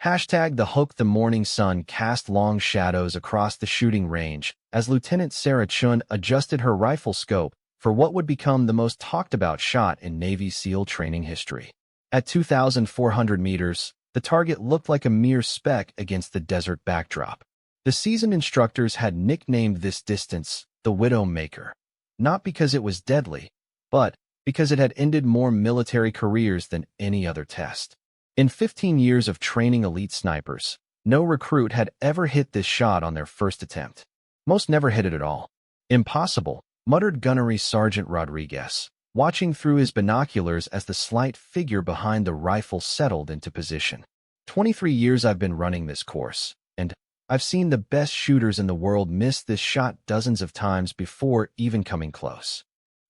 Hashtag the Hook. The morning sun cast long shadows across the shooting range as Lieutenant Sarah Chun adjusted her rifle scope for what would become the most talked-about shot in Navy SEAL training history. At 2,400 meters, the target looked like a mere speck against the desert backdrop. The seasoned instructors had nicknamed this distance the Widowmaker, not because it was deadly, but because it had ended more military careers than any other test. In 15 years of training elite snipers, no recruit had ever hit this shot on their first attempt. Most never hit it at all. Impossible, muttered Gunnery Sergeant Rodriguez, watching through his binoculars as the slight figure behind the rifle settled into position. 23 years I've been running this course, and I've seen the best shooters in the world miss this shot dozens of times before even coming close.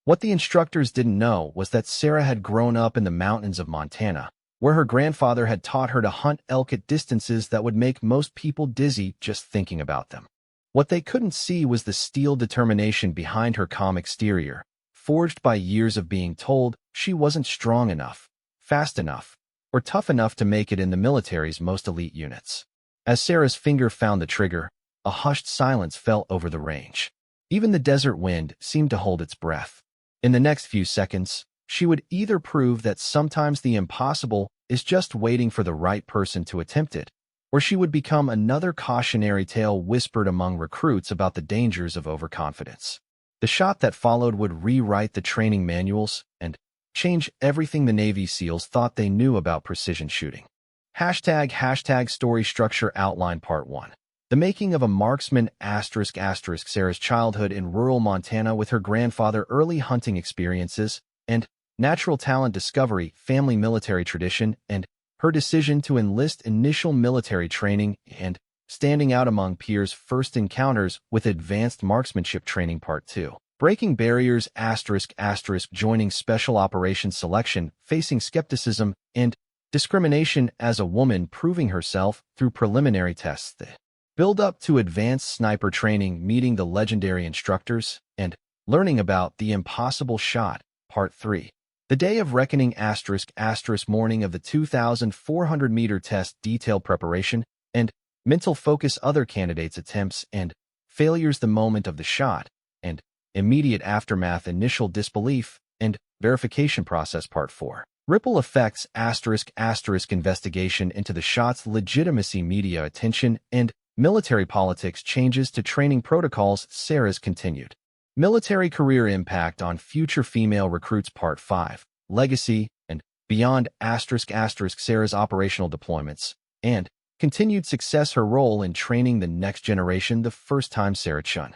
What the instructors didn't know was that Sarah had grown up in the mountains of Montana, where her grandfather had taught her to hunt elk at distances that would make most people dizzy just thinking about them. What they couldn't see was the steel determination behind her calm exterior, forged by years of being told she wasn't strong enough, fast enough, or tough enough to make it in the military's most elite units. As Sarah's finger found the trigger, a hushed silence fell over the range. Even the desert wind seemed to hold its breath. In the next few seconds, she would either prove that sometimes the impossible is just waiting for the right person to attempt it, or she would become another cautionary tale whispered among recruits about the dangers of overconfidence. The shot that followed would rewrite the training manuals and change everything the Navy SEALs thought they knew about precision shooting. Hashtag story structure outline part 1. The making of a marksman ***. Sarah's childhood in rural Montana with her grandfather, early hunting experiences, and natural talent discovery, family military tradition, and her decision to enlist initial military training and standing out among peers' first encounters with advanced marksmanship training part 2. Breaking barriers ***, joining special operations selection, facing skepticism and discrimination as a woman, proving herself through preliminary tests. The build up to advanced sniper training, meeting the legendary instructors, and learning about the impossible shot part 3. The day of reckoning ***, morning of the 2,400-meter test, detailed preparation and mental focus, other candidates' attempts and failures, the moment of the shot, and immediate aftermath, initial disbelief and verification process part 4. Ripple effects ***, investigation into the shot's legitimacy, media attention, and military politics, changes to training protocols, Sarah's continued military career impact on future female recruits part 5, legacy, and beyond ***, Sarah's operational deployments, and continued success, her role in training the next generation. The first time Sarah Chun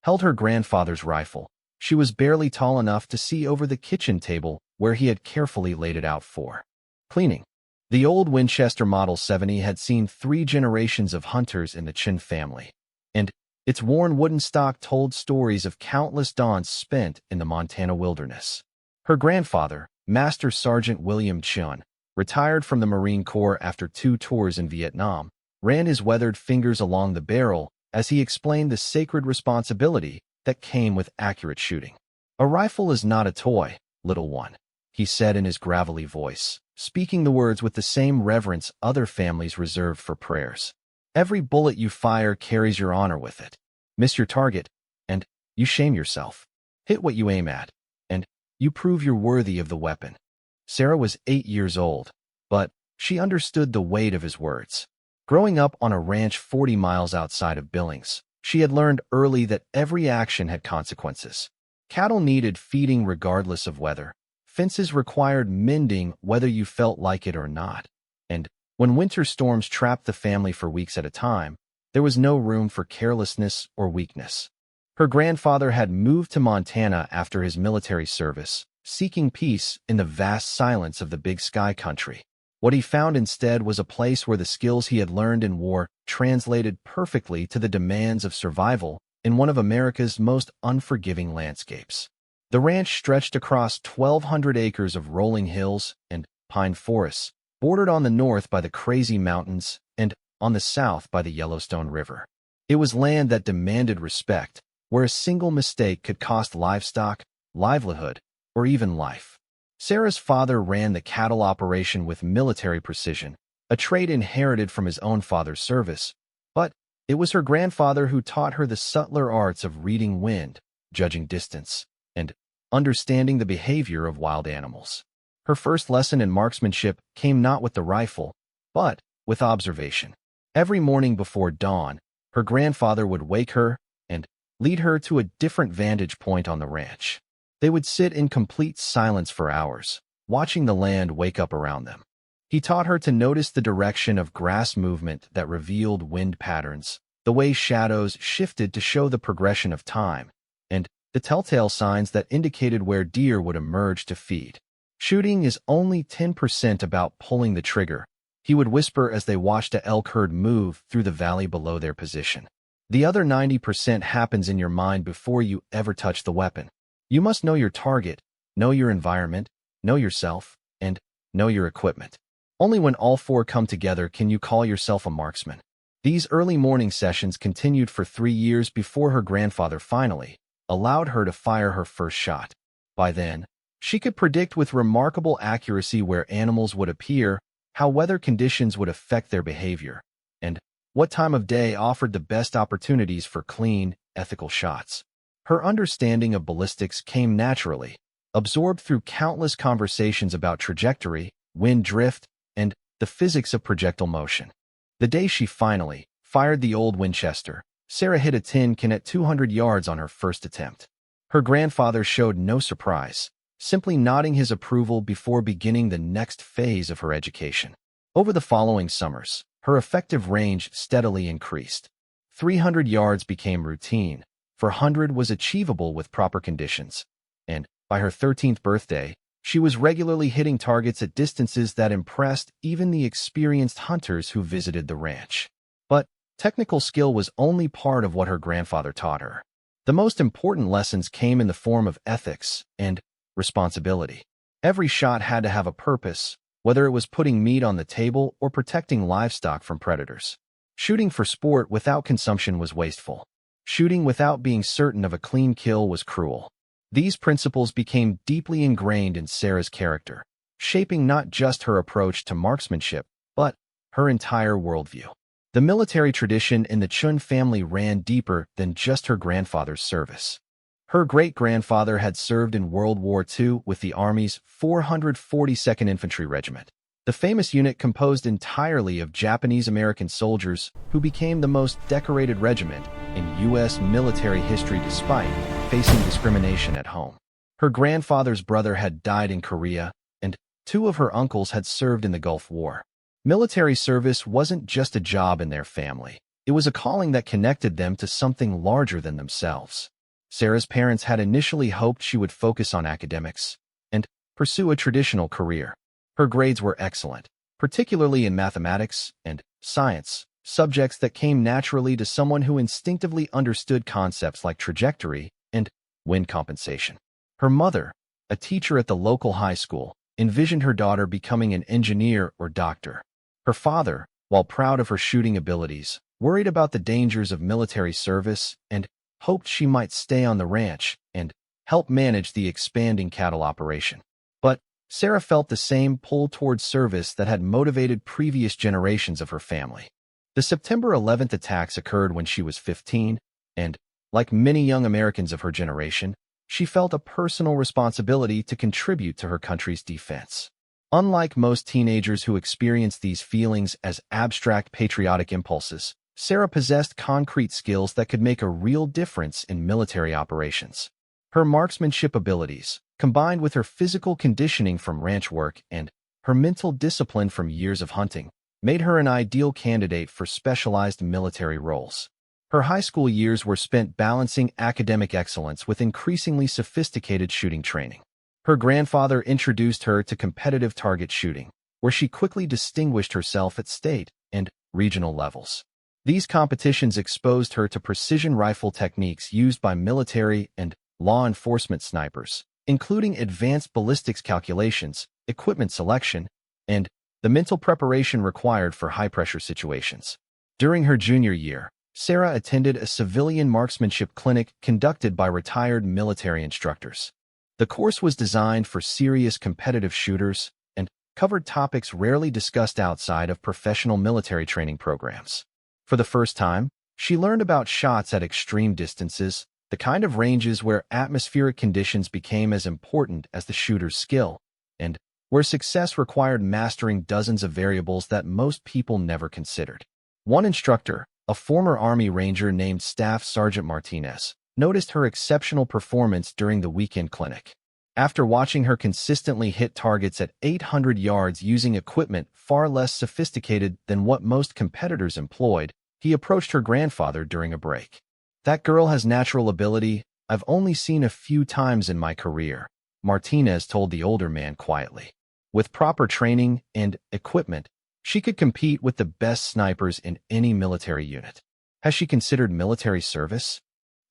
held her grandfather's rifle, she was barely tall enough to see over the kitchen table where he had carefully laid it out for cleaning. The old Winchester Model 70 had seen 3 generations of hunters in the Chun family, and its worn wooden stock told stories of countless dawns spent in the Montana wilderness. Her grandfather, Master Sergeant William Chun, retired from the Marine Corps after 2 tours in Vietnam, ran his weathered fingers along the barrel as he explained the sacred responsibility that came with accurate shooting. "A rifle is not a toy, little one," he said in his gravelly voice, speaking the words with the same reverence other families reserved for prayers. "Every bullet you fire carries your honor with it. Miss your target, and you shame yourself. Hit what you aim at, and you prove you're worthy of the weapon." Sarah was 8 years old, but she understood the weight of his words. Growing up on a ranch 40 miles outside of Billings, she had learned early that every action had consequences. Cattle needed feeding regardless of weather. Fences required mending whether you felt like it or not. And when winter storms trapped the family for weeks at a time, there was no room for carelessness or weakness. Her grandfather had moved to Montana after his military service, seeking peace in the vast silence of the Big Sky country. What he found instead was a place where the skills he had learned in war translated perfectly to the demands of survival in one of America's most unforgiving landscapes. The ranch stretched across 1,200 acres of rolling hills and pine forests, bordered on the north by the Crazy Mountains and on the south by the Yellowstone River. It was land that demanded respect, where a single mistake could cost livestock, livelihood, or even life. Sarah's father ran the cattle operation with military precision, a trait inherited from his own father's service. But it was her grandfather who taught her the subtler arts of reading wind, judging distance, and understanding the behavior of wild animals. Her first lesson in marksmanship came not with the rifle, but with observation. Every morning before dawn, her grandfather would wake her and lead her to a different vantage point on the ranch. They would sit in complete silence for hours, watching the land wake up around them. He taught her to notice the direction of grass movement that revealed wind patterns, the way shadows shifted to show the progression of time, and the telltale signs that indicated where deer would emerge to feed. Shooting is only 10% about pulling the trigger, he would whisper as they watched a elk herd move through the valley below their position. The other 90% happens in your mind before you ever touch the weapon. You must know your target, know your environment, know yourself, and know your equipment. Only when all four come together can you call yourself a marksman. These early morning sessions continued for 3 years before her grandfather finally allowed her to fire her first shot. By then, she could predict with remarkable accuracy where animals would appear, how weather conditions would affect their behavior, and what time of day offered the best opportunities for clean, ethical shots. Her understanding of ballistics came naturally, absorbed through countless conversations about trajectory, wind drift, and the physics of projectile motion. The day she finally fired the old Winchester, Sarah hit a tin can at 200 yards on her first attempt. Her grandfather showed no surprise, simply nodding his approval before beginning the next phase of her education. Over the following summers, her effective range steadily increased. 300 yards became routine, 400 was achievable with proper conditions, and by her 13th birthday, she was regularly hitting targets at distances that impressed even the experienced hunters who visited the ranch. But technical skill was only part of what her grandfather taught her. The most important lessons came in the form of ethics and responsibility. Every shot had to have a purpose, whether it was putting meat on the table or protecting livestock from predators. Shooting for sport without consumption was wasteful. Shooting without being certain of a clean kill was cruel. These principles became deeply ingrained in Sarah's character, shaping not just her approach to marksmanship, but her entire worldview. The military tradition in the Chun family ran deeper than just her grandfather's service. Her great-grandfather had served in World War II with the Army's 442nd Infantry Regiment, the famous unit composed entirely of Japanese-American soldiers who became the most decorated regiment in U.S. military history despite facing discrimination at home. Her grandfather's brother had died in Korea, and 2 of her uncles had served in the Gulf War. Military service wasn't just a job in their family. It was a calling that connected them to something larger than themselves. Sarah's parents had initially hoped she would focus on academics and pursue a traditional career. Her grades were excellent, particularly in mathematics and science, subjects that came naturally to someone who instinctively understood concepts like trajectory and wind compensation. Her mother, a teacher at the local high school, envisioned her daughter becoming an engineer or doctor. Her father, while proud of her shooting abilities, worried about the dangers of military service and hoped she might stay on the ranch and help manage the expanding cattle operation. But Sarah felt the same pull towards service that had motivated previous generations of her family. The September 11th attacks occurred when she was 15, and, like many young Americans of her generation, she felt a personal responsibility to contribute to her country's defense. Unlike most teenagers who experience these feelings as abstract patriotic impulses, Sarah possessed concrete skills that could make a real difference in military operations. Her marksmanship abilities, combined with her physical conditioning from ranch work and her mental discipline from years of hunting, made her an ideal candidate for specialized military roles. Her high school years were spent balancing academic excellence with increasingly sophisticated shooting training. Her grandfather introduced her to competitive target shooting, where she quickly distinguished herself at state and regional levels. These competitions exposed her to precision rifle techniques used by military and law enforcement snipers, including advanced ballistics calculations, equipment selection, and the mental preparation required for high-pressure situations. During her junior year, Sarah attended a civilian marksmanship clinic conducted by retired military instructors. The course was designed for serious competitive shooters and covered topics rarely discussed outside of professional military training programs. For the first time, she learned about shots at extreme distances, the kind of ranges where atmospheric conditions became as important as the shooter's skill, and where success required mastering dozens of variables that most people never considered. One instructor, a former Army Ranger named Staff Sergeant Martinez, noticed her exceptional performance during the weekend clinic. After watching her consistently hit targets at 800 yards using equipment far less sophisticated than what most competitors employed, he approached her grandfather during a break. "That girl has natural ability I've only seen a few times in my career," Martinez told the older man quietly. "With proper training and equipment, she could compete with the best snipers in any military unit. Has she considered military service?"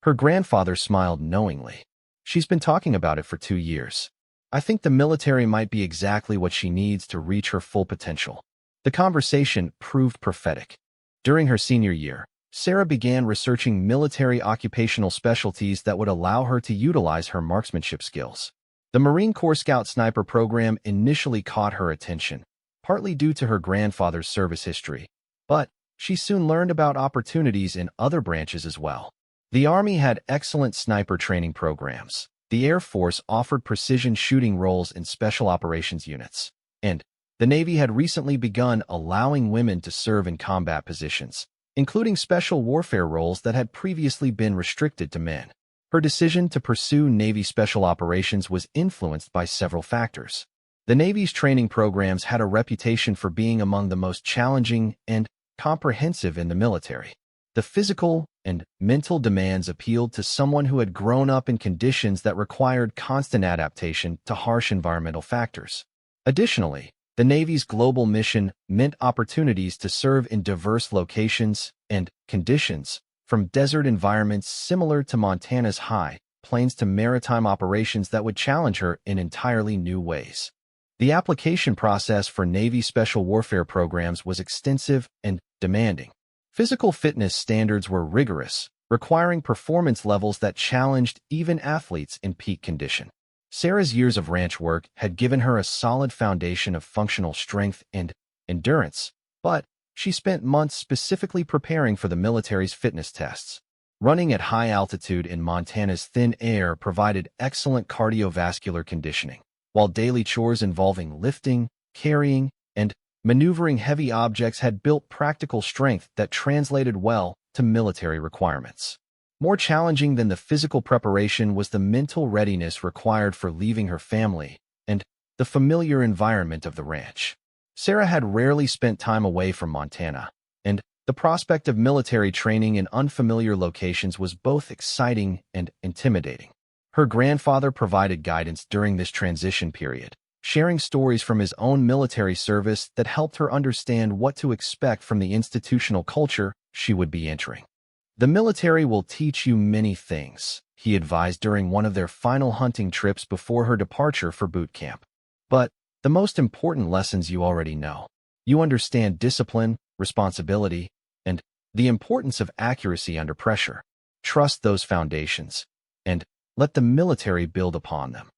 Her grandfather smiled knowingly. "She's been talking about it for 2 years. I think the military might be exactly what she needs to reach her full potential." The conversation proved prophetic. During her senior year, Sarah began researching military occupational specialties that would allow her to utilize her marksmanship skills. The Marine Corps Scout Sniper program initially caught her attention, partly due to her grandfather's service history, but she soon learned about opportunities in other branches as well. The Army had excellent sniper training programs. The Air Force offered precision shooting roles in special operations units, and the Navy had recently begun allowing women to serve in combat positions, including special warfare roles that had previously been restricted to men. Her decision to pursue Navy special operations was influenced by several factors. The Navy's training programs had a reputation for being among the most challenging and comprehensive in the military. The physical and mental demands appealed to someone who had grown up in conditions that required constant adaptation to harsh environmental factors. Additionally, the Navy's global mission meant opportunities to serve in diverse locations and conditions, from desert environments similar to Montana's high plains to maritime operations that would challenge her in entirely new ways. The application process for Navy special warfare programs was extensive and demanding. Physical fitness standards were rigorous, requiring performance levels that challenged even athletes in peak condition. Sarah's years of ranch work had given her a solid foundation of functional strength and endurance, but she spent months specifically preparing for the military's fitness tests. Running at high altitude in Montana's thin air provided excellent cardiovascular conditioning, while daily chores involving lifting, carrying, and maneuvering heavy objects had built practical strength that translated well to military requirements. More challenging than the physical preparation was the mental readiness required for leaving her family and the familiar environment of the ranch. Sarah had rarely spent time away from Montana, and the prospect of military training in unfamiliar locations was both exciting and intimidating. Her grandfather provided guidance during this transition period, sharing stories from his own military service that helped her understand what to expect from the institutional culture she would be entering. "The military will teach you many things," he advised during one of their final hunting trips before her departure for boot camp. "But the most important lessons you already know. You understand discipline, responsibility, and the importance of accuracy under pressure. Trust those foundations, and let the military build upon them."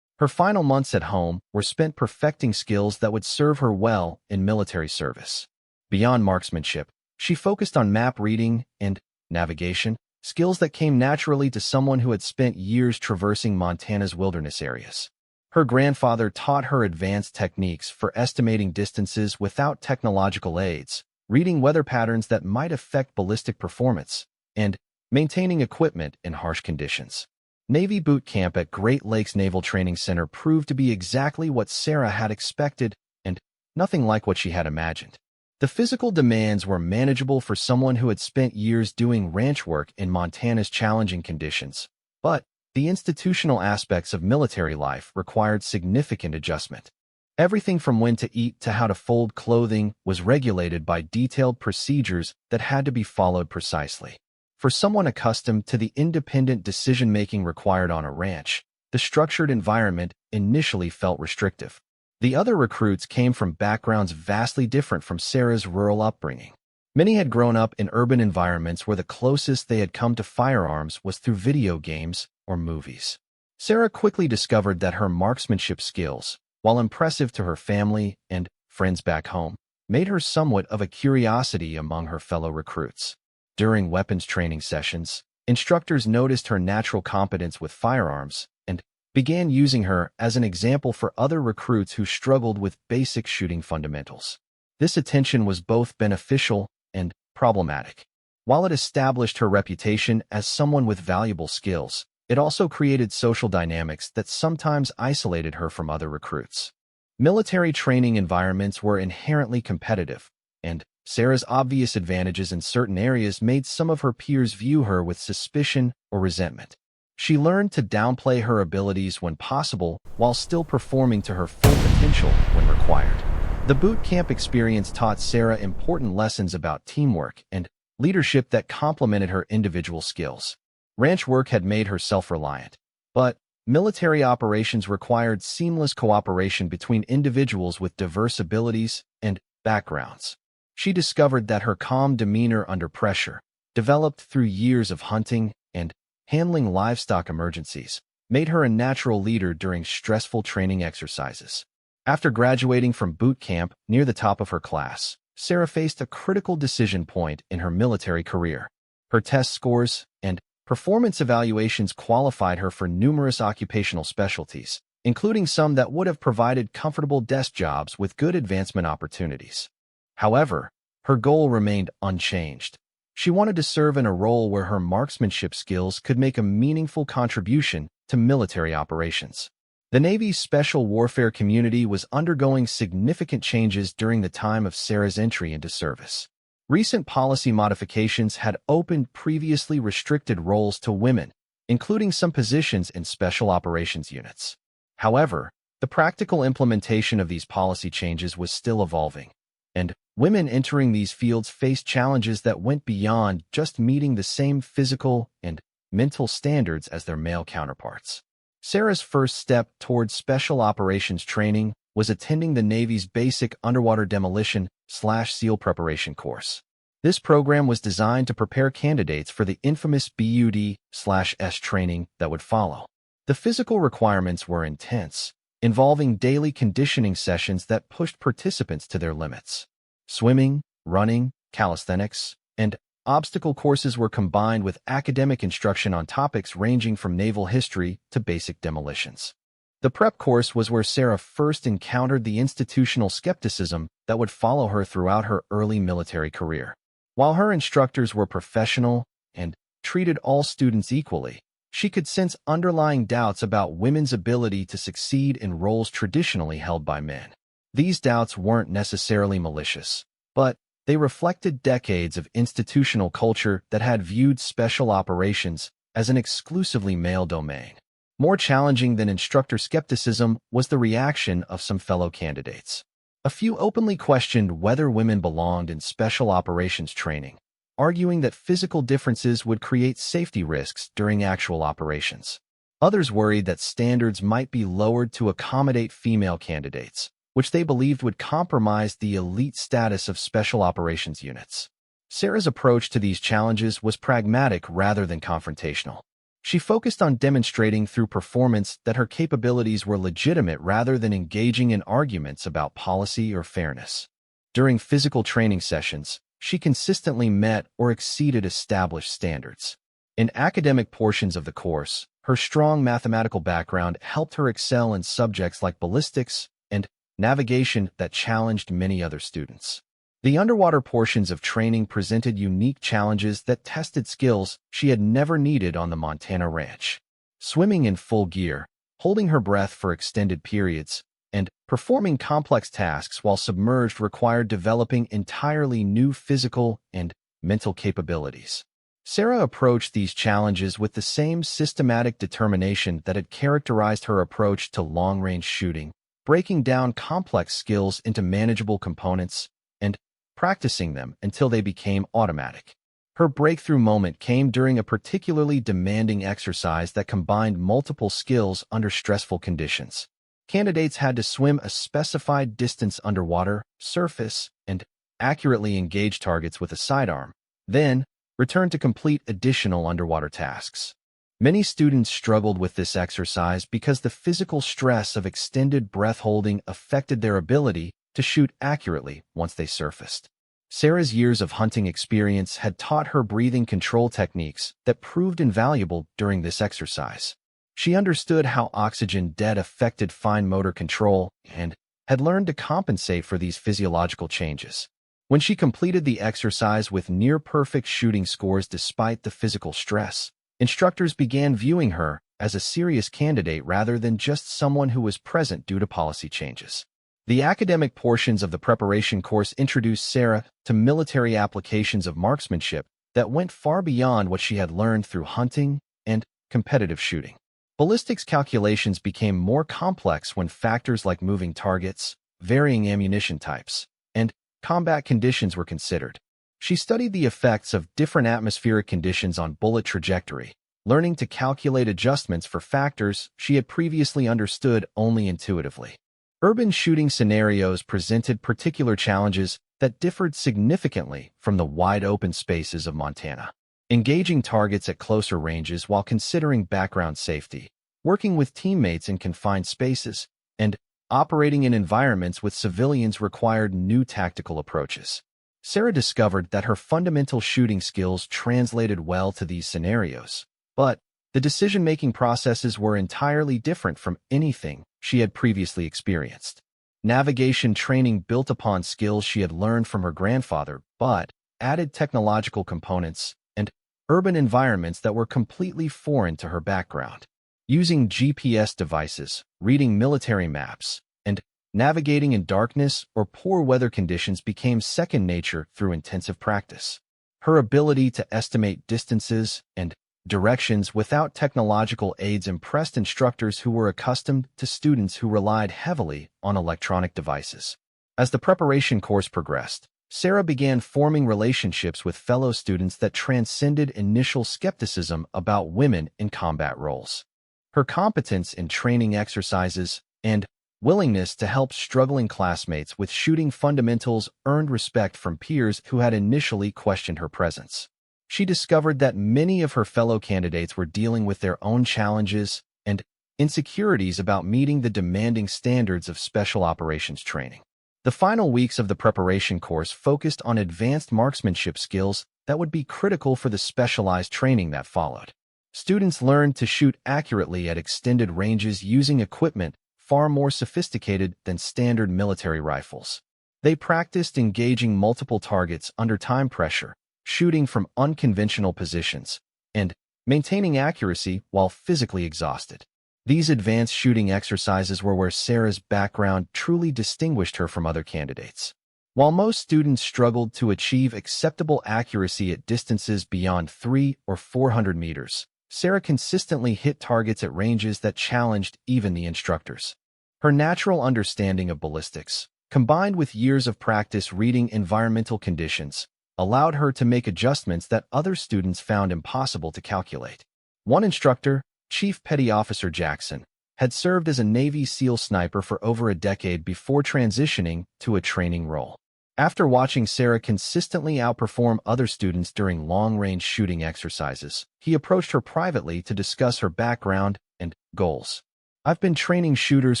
Her final months at home were spent perfecting skills that would serve her well in military service. Beyond marksmanship, she focused on map reading and navigation, skills that came naturally to someone who had spent years traversing Montana's wilderness areas. Her grandfather taught her advanced techniques for estimating distances without technological aids, reading weather patterns that might affect ballistic performance, and maintaining equipment in harsh conditions. Navy boot camp at Great Lakes Naval Training Center proved to be exactly what Sarah had expected and nothing like what she had imagined. The physical demands were manageable for someone who had spent years doing ranch work in Montana's challenging conditions, but the institutional aspects of military life required significant adjustment. Everything from when to eat to how to fold clothing was regulated by detailed procedures that had to be followed precisely. For someone accustomed to the independent decision-making required on a ranch, the structured environment initially felt restrictive. The other recruits came from backgrounds vastly different from Sarah's rural upbringing. Many had grown up in urban environments where the closest they had come to firearms was through video games or movies. Sarah quickly discovered that her marksmanship skills, while impressive to her family and friends back home, made her somewhat of a curiosity among her fellow recruits. During weapons training sessions, instructors noticed her natural competence with firearms and began using her as an example for other recruits who struggled with basic shooting fundamentals. This attention was both beneficial and problematic. While it established her reputation as someone with valuable skills, it also created social dynamics that sometimes isolated her from other recruits. Military training environments were inherently competitive, and Sarah's obvious advantages in certain areas made some of her peers view her with suspicion or resentment. She learned to downplay her abilities when possible while still performing to her full potential when required. The boot camp experience taught Sarah important lessons about teamwork and leadership that complemented her individual skills. Ranch work had made her self-reliant, but military operations required seamless cooperation between individuals with diverse abilities and backgrounds. She discovered that her calm demeanor under pressure, developed through years of hunting and handling livestock emergencies, made her a natural leader during stressful training exercises. After graduating from boot camp near the top of her class, Sarah faced a critical decision point in her military career. Her test scores and performance evaluations qualified her for numerous occupational specialties, including some that would have provided comfortable desk jobs with good advancement opportunities. However, her goal remained unchanged. She wanted to serve in a role where her marksmanship skills could make a meaningful contribution to military operations. The Navy's special warfare community was undergoing significant changes during the time of Sarah's entry into service. Recent policy modifications had opened previously restricted roles to women, including some positions in special operations units. However, the practical implementation of these policy changes was still evolving, and women entering these fields faced challenges that went beyond just meeting the same physical and mental standards as their male counterparts. Sarah's first step towards special operations training was attending the Navy's basic underwater demolition/SEAL preparation course. This program was designed to prepare candidates for the infamous BUD/S training that would follow. The physical requirements were intense, involving daily conditioning sessions that pushed participants to their limits. Swimming, running, calisthenics, and obstacle courses were combined with academic instruction on topics ranging from naval history to basic demolitions. The prep course was where Sarah first encountered the institutional skepticism that would follow her throughout her early military career. While her instructors were professional and treated all students equally, she could sense underlying doubts about women's ability to succeed in roles traditionally held by men. These doubts weren't necessarily malicious, but they reflected decades of institutional culture that had viewed special operations as an exclusively male domain. More challenging than instructor skepticism was the reaction of some fellow candidates. A few openly questioned whether women belonged in special operations training, arguing that physical differences would create safety risks during actual operations. Others worried that standards might be lowered to accommodate female candidates, which they believed would compromise the elite status of special operations units. Sarah's approach to these challenges was pragmatic rather than confrontational. She focused on demonstrating through performance that her capabilities were legitimate rather than engaging in arguments about policy or fairness. During physical training sessions, she consistently met or exceeded established standards. In academic portions of the course, her strong mathematical background helped her excel in subjects like ballistics and navigation that challenged many other students. The underwater portions of training presented unique challenges that tested skills she had never needed on the Montana ranch. Swimming in full gear, holding her breath for extended periods, and performing complex tasks while submerged required developing entirely new physical and mental capabilities. Sarah approached these challenges with the same systematic determination that had characterized her approach to long-range shooting, breaking down complex skills into manageable components and practicing them until they became automatic. Her breakthrough moment came during a particularly demanding exercise that combined multiple skills under stressful conditions. Candidates had to swim a specified distance underwater, surface, and accurately engage targets with a sidearm, then return to complete additional underwater tasks. Many students struggled with this exercise because the physical stress of extended breath holding affected their ability to shoot accurately once they surfaced. Sarah's years of hunting experience had taught her breathing control techniques that proved invaluable during this exercise. She understood how oxygen debt affected fine motor control and had learned to compensate for these physiological changes. When she completed the exercise with near-perfect shooting scores despite the physical stress, instructors began viewing her as a serious candidate rather than just someone who was present due to policy changes. The academic portions of the preparation course introduced Sarah to military applications of marksmanship that went far beyond what she had learned through hunting and competitive shooting. Ballistics calculations became more complex when factors like moving targets, varying ammunition types, and combat conditions were considered. She studied the effects of different atmospheric conditions on bullet trajectory, learning to calculate adjustments for factors she had previously understood only intuitively. Urban shooting scenarios presented particular challenges that differed significantly from the wide-open spaces of Montana. Engaging targets at closer ranges while considering background safety, working with teammates in confined spaces, and operating in environments with civilians required new tactical approaches. Sarah discovered that her fundamental shooting skills translated well to these scenarios, but the decision-making processes were entirely different from anything she had previously experienced. Navigation training built upon skills she had learned from her grandfather, but added technological components and urban environments that were completely foreign to her background. Using GPS devices, reading military maps, and navigating in darkness or poor weather conditions became second nature through intensive practice. Her ability to estimate distances and directions without technological aids impressed instructors who were accustomed to students who relied heavily on electronic devices. As the preparation course progressed, Sarah began forming relationships with fellow students that transcended initial skepticism about women in combat roles. Her competence in training exercises and willingness to help struggling classmates with shooting fundamentals earned respect from peers who had initially questioned her presence. She discovered that many of her fellow candidates were dealing with their own challenges and insecurities about meeting the demanding standards of special operations training. The final weeks of the preparation course focused on advanced marksmanship skills that would be critical for the specialized training that followed. Students learned to shoot accurately at extended ranges using equipment far more sophisticated than standard military rifles. They practiced engaging multiple targets under time pressure, shooting from unconventional positions, and maintaining accuracy while physically exhausted. These advanced shooting exercises were where Sarah's background truly distinguished her from other candidates. While most students struggled to achieve acceptable accuracy at distances beyond 300 or 400 meters, Sarah consistently hit targets at ranges that challenged even the instructors. Her natural understanding of ballistics, combined with years of practice reading environmental conditions, allowed her to make adjustments that other students found impossible to calculate. One instructor, Chief Petty Officer Jackson, had served as a Navy SEAL sniper for over a decade before transitioning to a training role. After watching Sarah consistently outperform other students during long-range shooting exercises, he approached her privately to discuss her background and goals. "I've been training shooters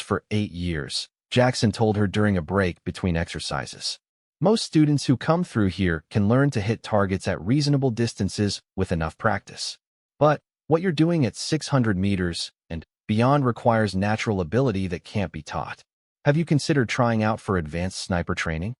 for 8 years," Jackson told her during a break between exercises. "Most students who come through here can learn to hit targets at reasonable distances with enough practice. But what you're doing at 600 meters and beyond requires natural ability that can't be taught. Have you considered trying out for advanced sniper training?"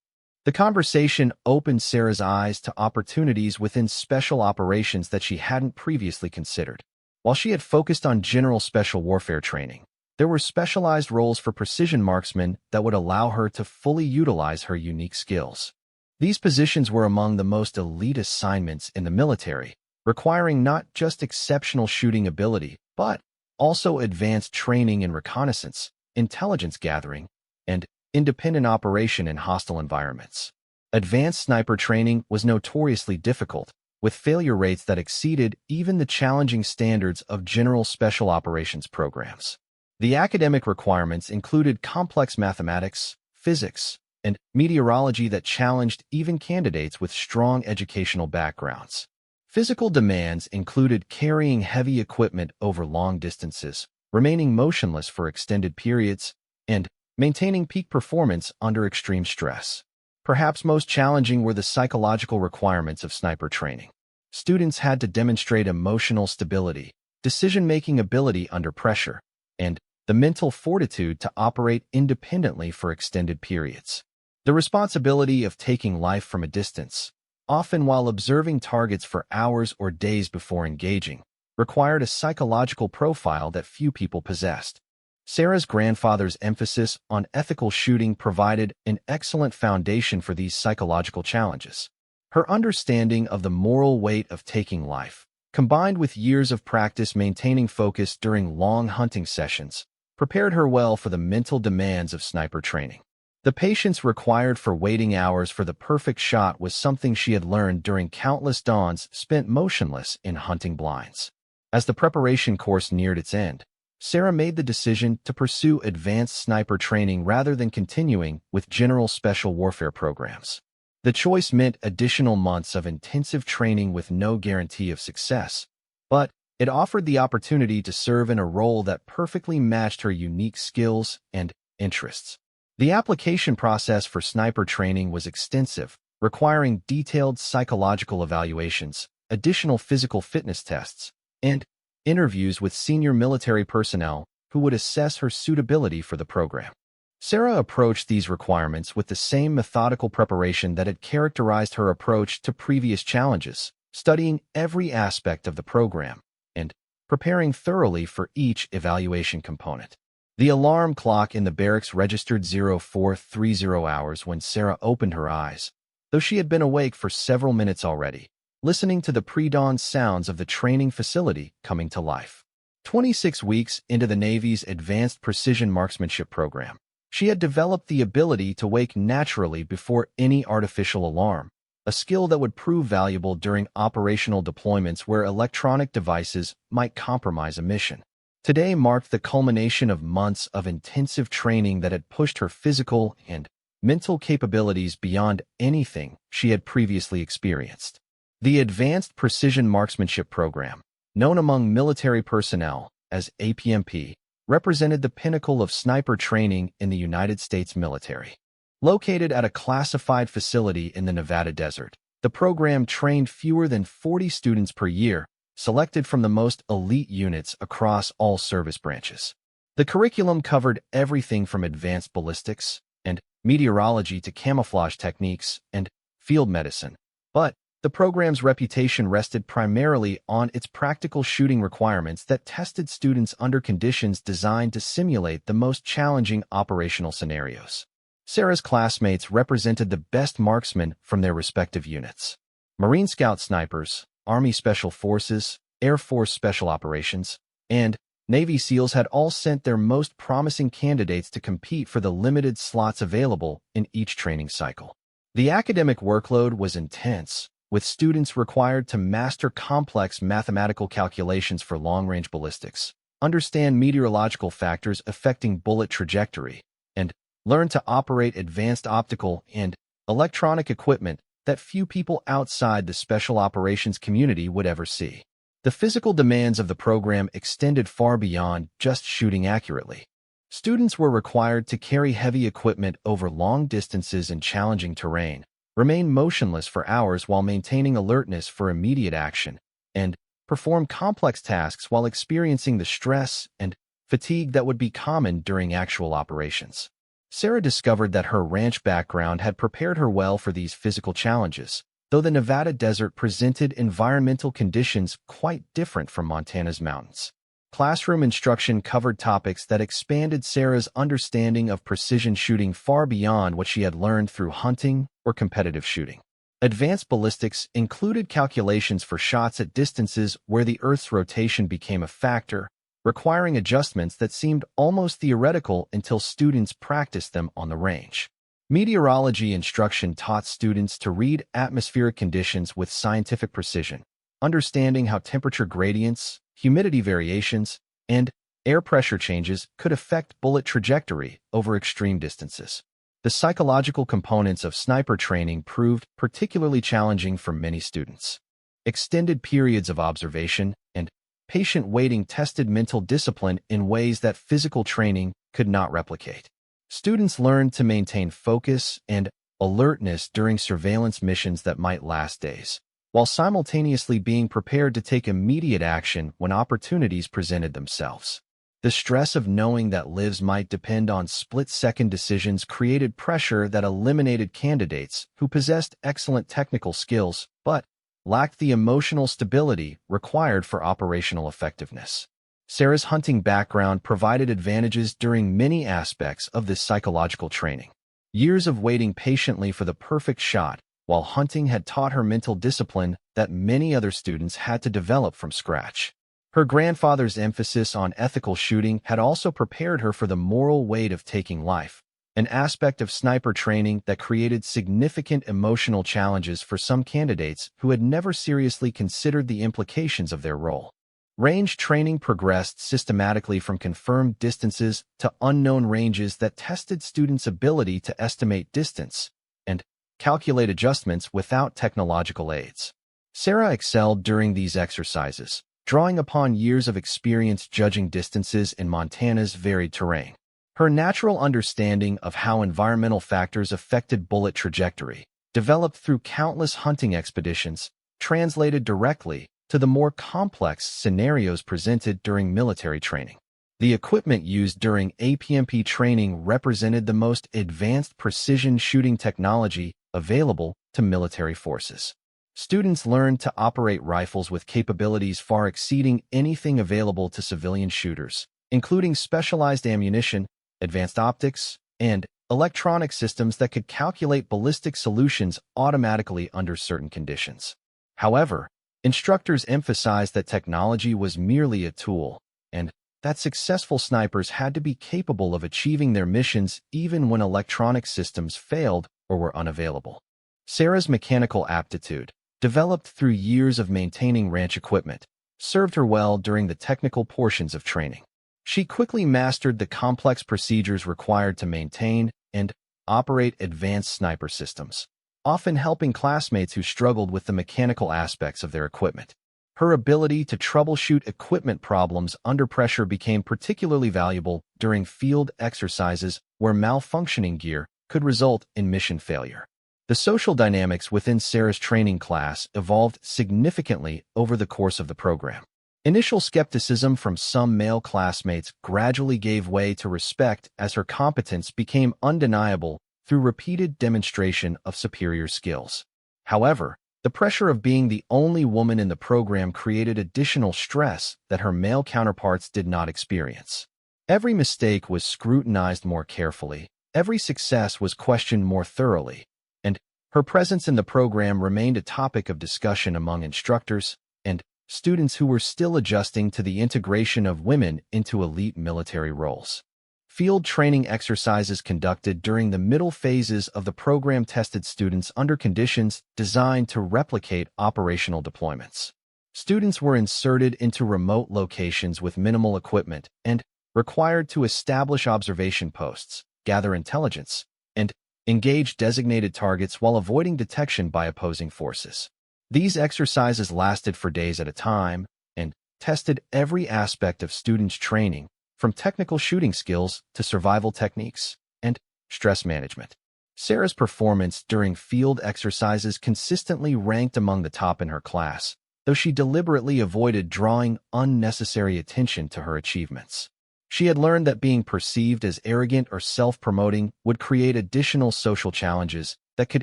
The conversation opened Sarah's eyes to opportunities within special operations that she hadn't previously considered. While she had focused on general special warfare training, there were specialized roles for precision marksmen that would allow her to fully utilize her unique skills. These positions were among the most elite assignments in the military, requiring not just exceptional shooting ability, but also advanced training in reconnaissance, intelligence gathering, and independent operation in hostile environments. Advanced sniper training was notoriously difficult, with failure rates that exceeded even the challenging standards of general special operations programs. The academic requirements included complex mathematics, physics, and meteorology that challenged even candidates with strong educational backgrounds. Physical demands included carrying heavy equipment over long distances, remaining motionless for extended periods, and maintaining peak performance under extreme stress. Perhaps most challenging were the psychological requirements of sniper training. Students had to demonstrate emotional stability, decision-making ability under pressure, and the mental fortitude to operate independently for extended periods. The responsibility of taking life from a distance, often while observing targets for hours or days before engaging, required a psychological profile that few people possessed. Sarah's grandfather's emphasis on ethical shooting provided an excellent foundation for these psychological challenges. Her understanding of the moral weight of taking life, combined with years of practice maintaining focus during long hunting sessions, prepared her well for the mental demands of sniper training. The patience required for waiting hours for the perfect shot was something she had learned during countless dawns spent motionless in hunting blinds. As the preparation course neared its end, Sarah made the decision to pursue advanced sniper training rather than continuing with general special warfare programs. The choice meant additional months of intensive training with no guarantee of success, but it offered the opportunity to serve in a role that perfectly matched her unique skills and interests. The application process for sniper training was extensive, requiring detailed psychological evaluations, additional physical fitness tests, and interviews with senior military personnel who would assess her suitability for the program. Sarah approached these requirements with the same methodical preparation that had characterized her approach to previous challenges, studying every aspect of the program and preparing thoroughly for each evaluation component. The alarm clock in the barracks registered 0430 hours when Sarah opened her eyes, though she had been awake for several minutes already, listening to the pre-dawn sounds of the training facility coming to life. 26 weeks into the Navy's Advanced Precision Marksmanship program, she had developed the ability to wake naturally before any artificial alarm, a skill that would prove valuable during operational deployments where electronic devices might compromise a mission. Today marked the culmination of months of intensive training that had pushed her physical and mental capabilities beyond anything she had previously experienced. The Advanced Precision Marksmanship Program, known among military personnel as APMP, represented the pinnacle of sniper training in the United States military. Located at a classified facility in the Nevada desert, the program trained fewer than 40 students per year, selected from the most elite units across all service branches. The curriculum covered everything from advanced ballistics and meteorology to camouflage techniques and field medicine, but the program's reputation rested primarily on its practical shooting requirements that tested students under conditions designed to simulate the most challenging operational scenarios. Sarah's classmates represented the best marksmen from their respective units. Marine Scout snipers, Army Special Forces, Air Force Special Operations, and Navy SEALs had all sent their most promising candidates to compete for the limited slots available in each training cycle. The academic workload was intense, with students required to master complex mathematical calculations for long-range ballistics, understand meteorological factors affecting bullet trajectory, and learn to operate advanced optical and electronic equipment that few people outside the special operations community would ever see. The physical demands of the program extended far beyond just shooting accurately. Students were required to carry heavy equipment over long distances in challenging terrain, remain motionless for hours while maintaining alertness for immediate action, and perform complex tasks while experiencing the stress and fatigue that would be common during actual operations. Sarah discovered that her ranch background had prepared her well for these physical challenges, though the Nevada desert presented environmental conditions quite different from Montana's mountains. Classroom instruction covered topics that expanded Sarah's understanding of precision shooting far beyond what she had learned through hunting or competitive shooting. Advanced ballistics included calculations for shots at distances where the Earth's rotation became a factor, requiring adjustments that seemed almost theoretical until students practiced them on the range. Meteorology instruction taught students to read atmospheric conditions with scientific precision, understanding how temperature gradients, humidity variations, and air pressure changes could affect bullet trajectory over extreme distances. The psychological components of sniper training proved particularly challenging for many students. Extended periods of observation and patient waiting tested mental discipline in ways that physical training could not replicate. Students learned to maintain focus and alertness during surveillance missions that might last days, while simultaneously being prepared to take immediate action when opportunities presented themselves. The stress of knowing that lives might depend on split-second decisions created pressure that eliminated candidates who possessed excellent technical skills but lacked the emotional stability required for operational effectiveness. Sarah's hunting background provided advantages during many aspects of this psychological training. Years of waiting patiently for the perfect shot while hunting had taught her mental discipline that many other students had to develop from scratch. Her grandfather's emphasis on ethical shooting had also prepared her for the moral weight of taking life, an aspect of sniper training that created significant emotional challenges for some candidates who had never seriously considered the implications of their role. Range training progressed systematically from confirmed distances to unknown ranges that tested students' ability to estimate distance and calculate adjustments without technological aids. Sarah excelled during these exercises, drawing upon years of experience judging distances in Montana's varied terrain. Her natural understanding of how environmental factors affected bullet trajectory, developed through countless hunting expeditions, translated directly to the more complex scenarios presented during military training. The equipment used during APMP training represented the most advanced precision shooting technology available to military forces. Students learned to operate rifles with capabilities far exceeding anything available to civilian shooters, including specialized ammunition, advanced optics, and electronic systems that could calculate ballistic solutions automatically under certain conditions. However, instructors emphasized that technology was merely a tool, and that successful snipers had to be capable of achieving their missions even when electronic systems failed or were unavailable. Sarah's mechanical aptitude, developed through years of maintaining ranch equipment, served her well during the technical portions of training. She quickly mastered the complex procedures required to maintain and operate advanced sniper systems, often helping classmates who struggled with the mechanical aspects of their equipment. Her ability to troubleshoot equipment problems under pressure became particularly valuable during field exercises where malfunctioning gear could result in mission failure. The social dynamics within Sarah's training class evolved significantly over the course of the program. Initial skepticism from some male classmates gradually gave way to respect as her competence became undeniable through repeated demonstration of superior skills. However, the pressure of being the only woman in the program created additional stress that her male counterparts did not experience. Every mistake was scrutinized more carefully, every success was questioned more thoroughly, and her presence in the program remained a topic of discussion among instructors and students who were still adjusting to the integration of women into elite military roles. Field training exercises conducted during the middle phases of the program tested students under conditions designed to replicate operational deployments. Students were inserted into remote locations with minimal equipment and required to establish observation posts, gather intelligence, and engage designated targets while avoiding detection by opposing forces. These exercises lasted for days at a time and tested every aspect of students' training, from technical shooting skills to survival techniques and stress management. Sarah's performance during field exercises consistently ranked among the top in her class, though she deliberately avoided drawing unnecessary attention to her achievements. She had learned that being perceived as arrogant or self-promoting would create additional social challenges that could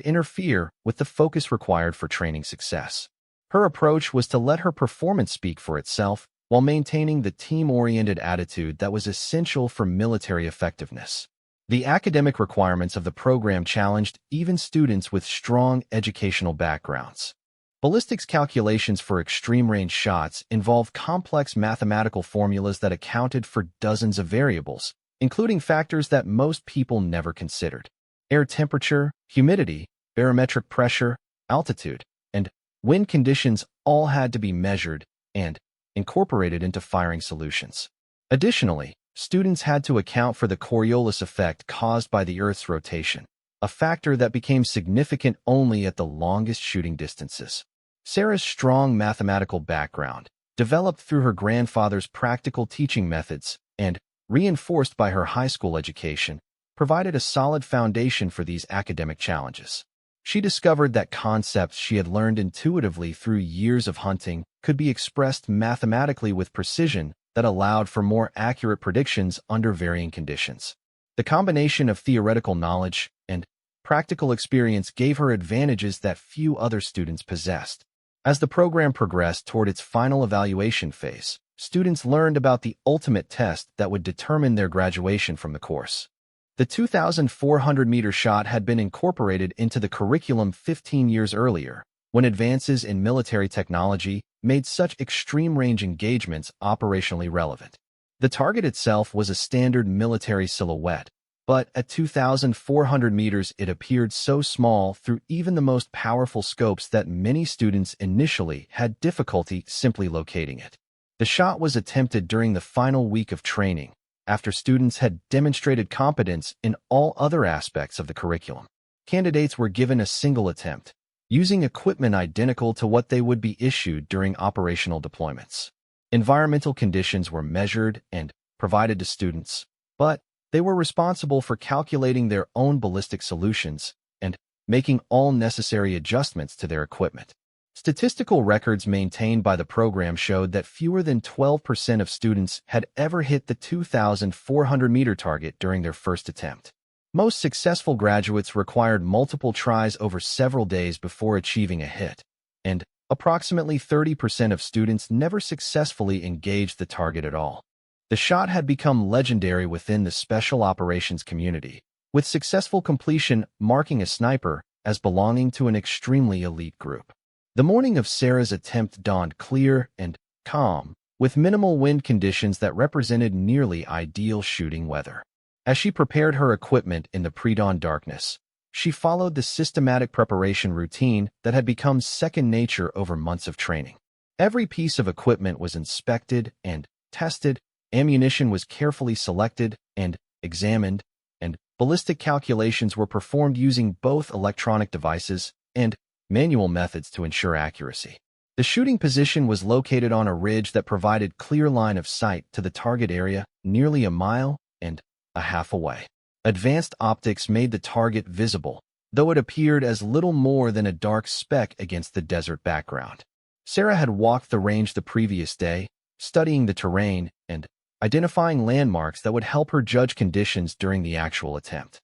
interfere with the focus required for training success. Her approach was to let her performance speak for itself while maintaining the team-oriented attitude that was essential for military effectiveness. The academic requirements of the program challenged even students with strong educational backgrounds. Ballistics calculations for extreme-range shots involve complex mathematical formulas that accounted for dozens of variables, including factors that most people never considered. Air temperature, humidity, barometric pressure, altitude, and wind conditions all had to be measured and incorporated into firing solutions. Additionally, students had to account for the Coriolis effect caused by the Earth's rotation, a factor that became significant only at the longest shooting distances. Sarah's strong mathematical background, developed through her grandfather's practical teaching methods and reinforced by her high school education, provided a solid foundation for these academic challenges. She discovered that concepts she had learned intuitively through years of hunting could be expressed mathematically with precision that allowed for more accurate predictions under varying conditions. The combination of theoretical knowledge and practical experience gave her advantages that few other students possessed. As the program progressed toward its final evaluation phase, students learned about the ultimate test that would determine their graduation from the course. The 2,400-meter shot had been incorporated into the curriculum 15 years earlier, when advances in military technology made such extreme-range engagements operationally relevant. The target itself was a standard military silhouette, but at 2,400 meters it appeared so small through even the most powerful scopes that many students initially had difficulty simply locating it. The shot was attempted during the final week of training, after students had demonstrated competence in all other aspects of the curriculum. Candidates were given a single attempt, using equipment identical to what they would be issued during operational deployments. Environmental conditions were measured and provided to students, but they were responsible for calculating their own ballistic solutions and making all necessary adjustments to their equipment. Statistical records maintained by the program showed that fewer than 12% of students had ever hit the 2,400-meter target during their first attempt. Most successful graduates required multiple tries over several days before achieving a hit, and approximately 30% of students never successfully engaged the target at all. The shot had become legendary within the special operations community, with successful completion marking a sniper as belonging to an extremely elite group. The morning of Sarah's attempt dawned clear and calm, with minimal wind conditions that represented nearly ideal shooting weather. As she prepared her equipment in the pre-dawn darkness, she followed the systematic preparation routine that had become second nature over months of training. Every piece of equipment was inspected and tested, ammunition was carefully selected and examined, and ballistic calculations were performed using both electronic devices and manual methods to ensure accuracy. The shooting position was located on a ridge that provided clear line of sight to the target area nearly a mile and a half away. Advanced optics made the target visible, though it appeared as little more than a dark speck against the desert background. Sarah had walked the range the previous day, studying the terrain and identifying landmarks that would help her judge conditions during the actual attempt.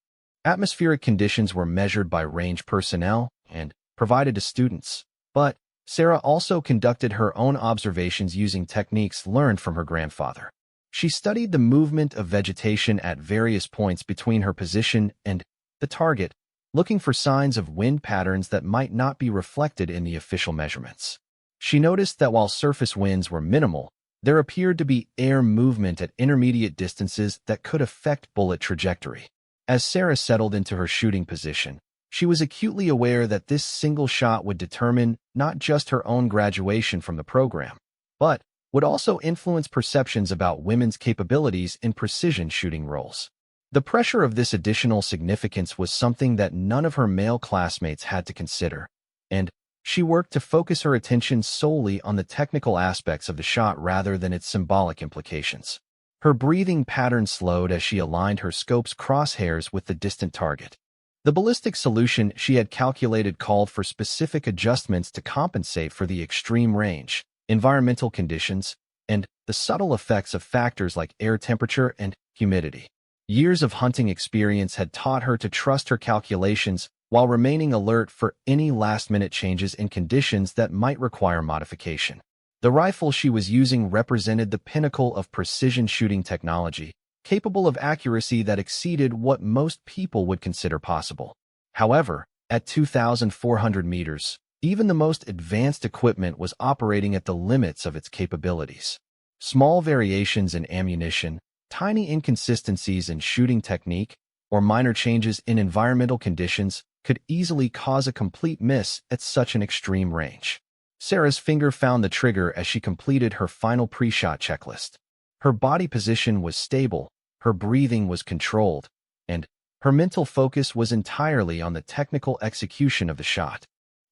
Atmospheric conditions were measured by range personnel and provided to students, but Sarah also conducted her own observations using techniques learned from her grandfather. She studied the movement of vegetation at various points between her position and the target, looking for signs of wind patterns that might not be reflected in the official measurements. She noticed that while surface winds were minimal, there appeared to be air movement at intermediate distances that could affect bullet trajectory. As Sarah settled into her shooting position, she was acutely aware that this single shot would determine not just her own graduation from the program, but would also influence perceptions about women's capabilities in precision shooting roles. The pressure of this additional significance was something that none of her male classmates had to consider, and she worked to focus her attention solely on the technical aspects of the shot rather than its symbolic implications. Her breathing pattern slowed as she aligned her scope's crosshairs with the distant target. The ballistic solution she had calculated called for specific adjustments to compensate for the extreme range, environmental conditions, and the subtle effects of factors like air temperature and humidity. Years of hunting experience had taught her to trust her calculations while remaining alert for any last-minute changes in conditions that might require modification. The rifle she was using represented the pinnacle of precision shooting technology, capable of accuracy that exceeded what most people would consider possible. However, at 2,400 meters, even the most advanced equipment was operating at the limits of its capabilities. Small variations in ammunition, tiny inconsistencies in shooting technique, or minor changes in environmental conditions could easily cause a complete miss at such an extreme range. Sarah's finger found the trigger as she completed her final pre-shot checklist. Her body position was stable, her breathing was controlled, and her mental focus was entirely on the technical execution of the shot.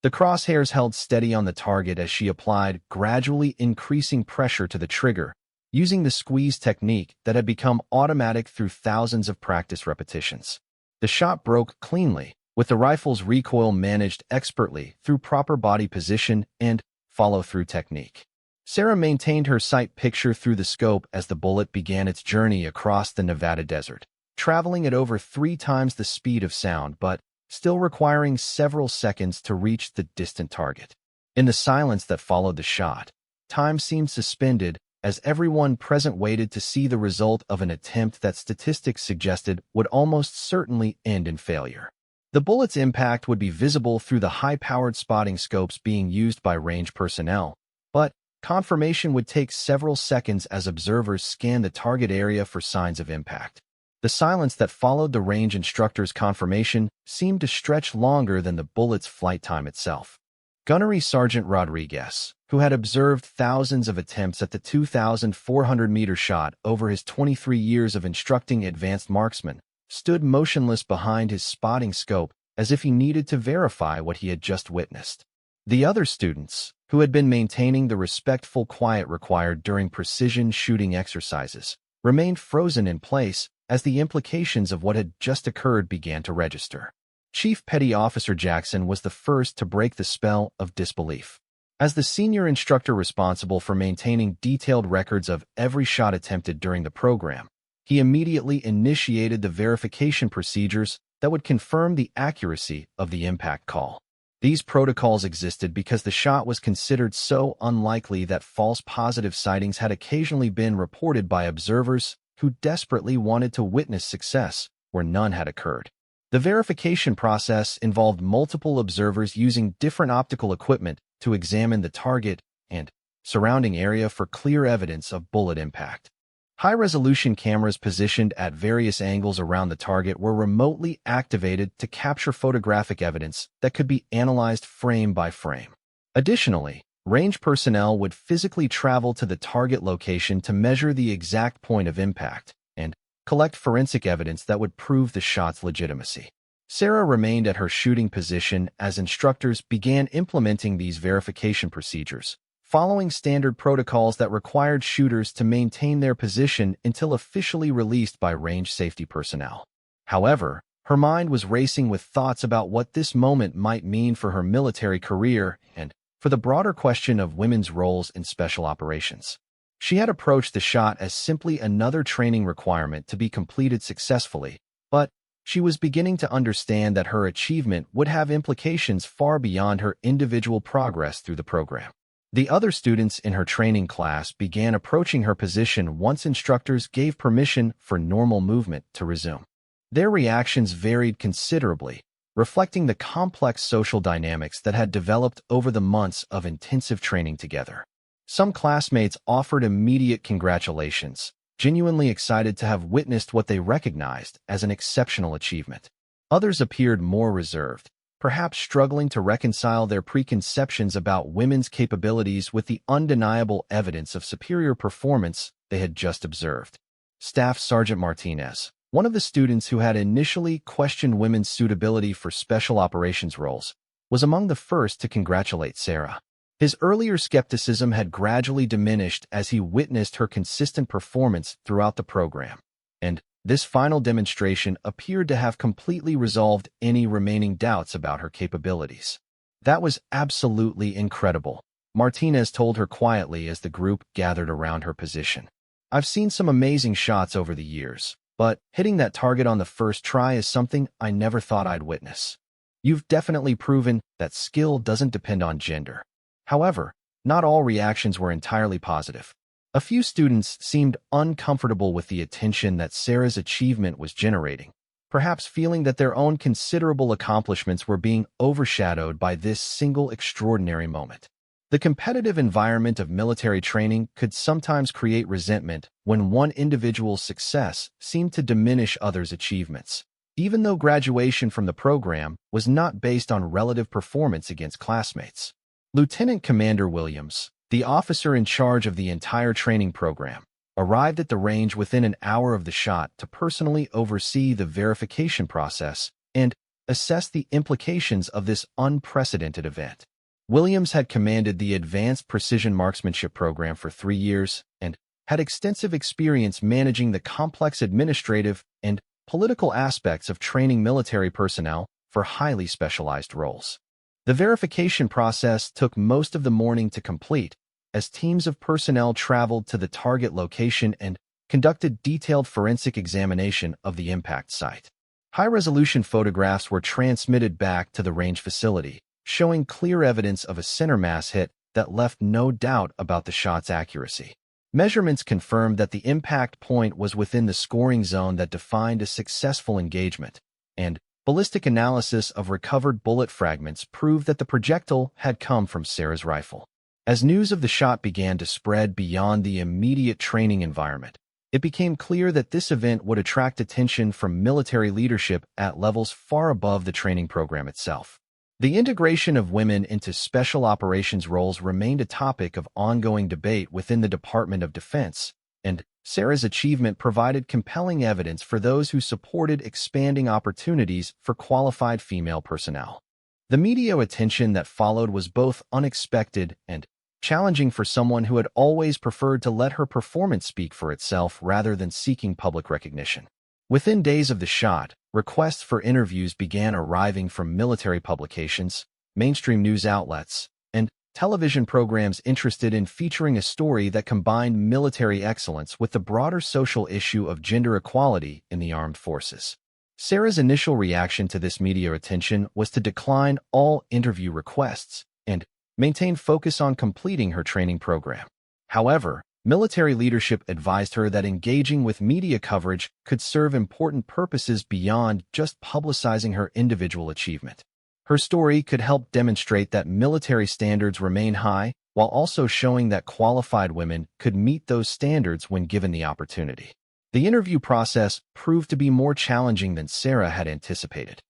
The crosshairs held steady on the target as she applied, gradually increasing pressure to the trigger, using the squeeze technique that had become automatic through thousands of practice repetitions. The shot broke cleanly, with the rifle's recoil managed expertly through proper body position and follow-through technique. Sarah maintained her sight picture through the scope as the bullet began its journey across the Nevada desert, traveling at over 3 times the speed of sound but still requiring several seconds to reach the distant target. In the silence that followed the shot, time seemed suspended as everyone present waited to see the result of an attempt that statistics suggested would almost certainly end in failure. The bullet's impact would be visible through the high-powered spotting scopes being used by range personnel, but confirmation would take several seconds as observers scanned the target area for signs of impact. The silence that followed the range instructor's confirmation seemed to stretch longer than the bullet's flight time itself. Gunnery Sergeant Rodriguez, who had observed thousands of attempts at the 2,400-meter shot over his 23 years of instructing advanced marksmen, stood motionless behind his spotting scope as if he needed to verify what he had just witnessed. The other students, who had been maintaining the respectful quiet required during precision shooting exercises, remained frozen in place as the implications of what had just occurred began to register. Chief Petty Officer Jackson was the first to break the spell of disbelief. As the senior instructor responsible for maintaining detailed records of every shot attempted during the program, he immediately initiated the verification procedures that would confirm the accuracy of the impact call. These protocols existed because the shot was considered so unlikely that false positive sightings had occasionally been reported by observers who desperately wanted to witness success where none had occurred. The verification process involved multiple observers using different optical equipment to examine the target and surrounding area for clear evidence of bullet impact. High-resolution cameras positioned at various angles around the target were remotely activated to capture photographic evidence that could be analyzed frame by frame. Additionally, range personnel would physically travel to the target location to measure the exact point of impact and collect forensic evidence that would prove the shot's legitimacy. Sarah remained at her shooting position as instructors began implementing these verification procedures, following standard protocols that required shooters to maintain their position until officially released by range safety personnel. However, her mind was racing with thoughts about what this moment might mean for her military career and for the broader question of women's roles in special operations. She had approached the shot as simply another training requirement to be completed successfully, but she was beginning to understand that her achievement would have implications far beyond her individual progress through the program. The other students in her training class began approaching her position once instructors gave permission for normal movement to resume. Their reactions varied considerably, reflecting the complex social dynamics that had developed over the months of intensive training together. Some classmates offered immediate congratulations, genuinely excited to have witnessed what they recognized as an exceptional achievement. Others appeared more reserved, perhaps struggling to reconcile their preconceptions about women's capabilities with the undeniable evidence of superior performance they had just observed. Staff Sergeant Martinez, one of the students who had initially questioned women's suitability for special operations roles, was among the first to congratulate Sarah. His earlier skepticism had gradually diminished as he witnessed her consistent performance throughout the program, and this final demonstration appeared to have completely resolved any remaining doubts about her capabilities. "That was absolutely incredible," Martinez told her quietly as the group gathered around her position. "I've seen some amazing shots over the years, but hitting that target on the first try is something I never thought I'd witness. You've definitely proven that skill doesn't depend on gender." However, not all reactions were entirely positive. A few students seemed uncomfortable with the attention that Sarah's achievement was generating, perhaps feeling that their own considerable accomplishments were being overshadowed by this single extraordinary moment. The competitive environment of military training could sometimes create resentment when one individual's success seemed to diminish others' achievements, even though graduation from the program was not based on relative performance against classmates. Lieutenant Commander Williams, the officer in charge of the entire training program, arrived at the range within an hour of the shot to personally oversee the verification process and assess the implications of this unprecedented event. Williams had commanded the Advanced Precision Marksmanship Program for 3 years and had extensive experience managing the complex administrative and political aspects of training military personnel for highly specialized roles. The verification process took most of the morning to complete, as teams of personnel traveled to the target location and conducted detailed forensic examination of the impact site. High-resolution photographs were transmitted back to the range facility, showing clear evidence of a center mass hit that left no doubt about the shot's accuracy. Measurements confirmed that the impact point was within the scoring zone that defined a successful engagement, and ballistic analysis of recovered bullet fragments proved that the projectile had come from Sarah's rifle. As news of the shot began to spread beyond the immediate training environment, it became clear that this event would attract attention from military leadership at levels far above the training program itself. The integration of women into special operations roles remained a topic of ongoing debate within the Department of Defense, and Sarah's achievement provided compelling evidence for those who supported expanding opportunities for qualified female personnel. The media attention that followed was both unexpected and challenging for someone who had always preferred to let her performance speak for itself rather than seeking public recognition. Within days of the shot, requests for interviews began arriving from military publications, mainstream news outlets, and television programs interested in featuring a story that combined military excellence with the broader social issue of gender equality in the armed forces. Sarah's initial reaction to this media attention was to decline all interview requests and maintain focus on completing her training program. However, military leadership advised her that engaging with media coverage could serve important purposes beyond just publicizing her individual achievement. Her story could help demonstrate that military standards remain high, while also showing that qualified women could meet those standards when given the opportunity. The interview process proved to be more challenging than Sarah had anticipated.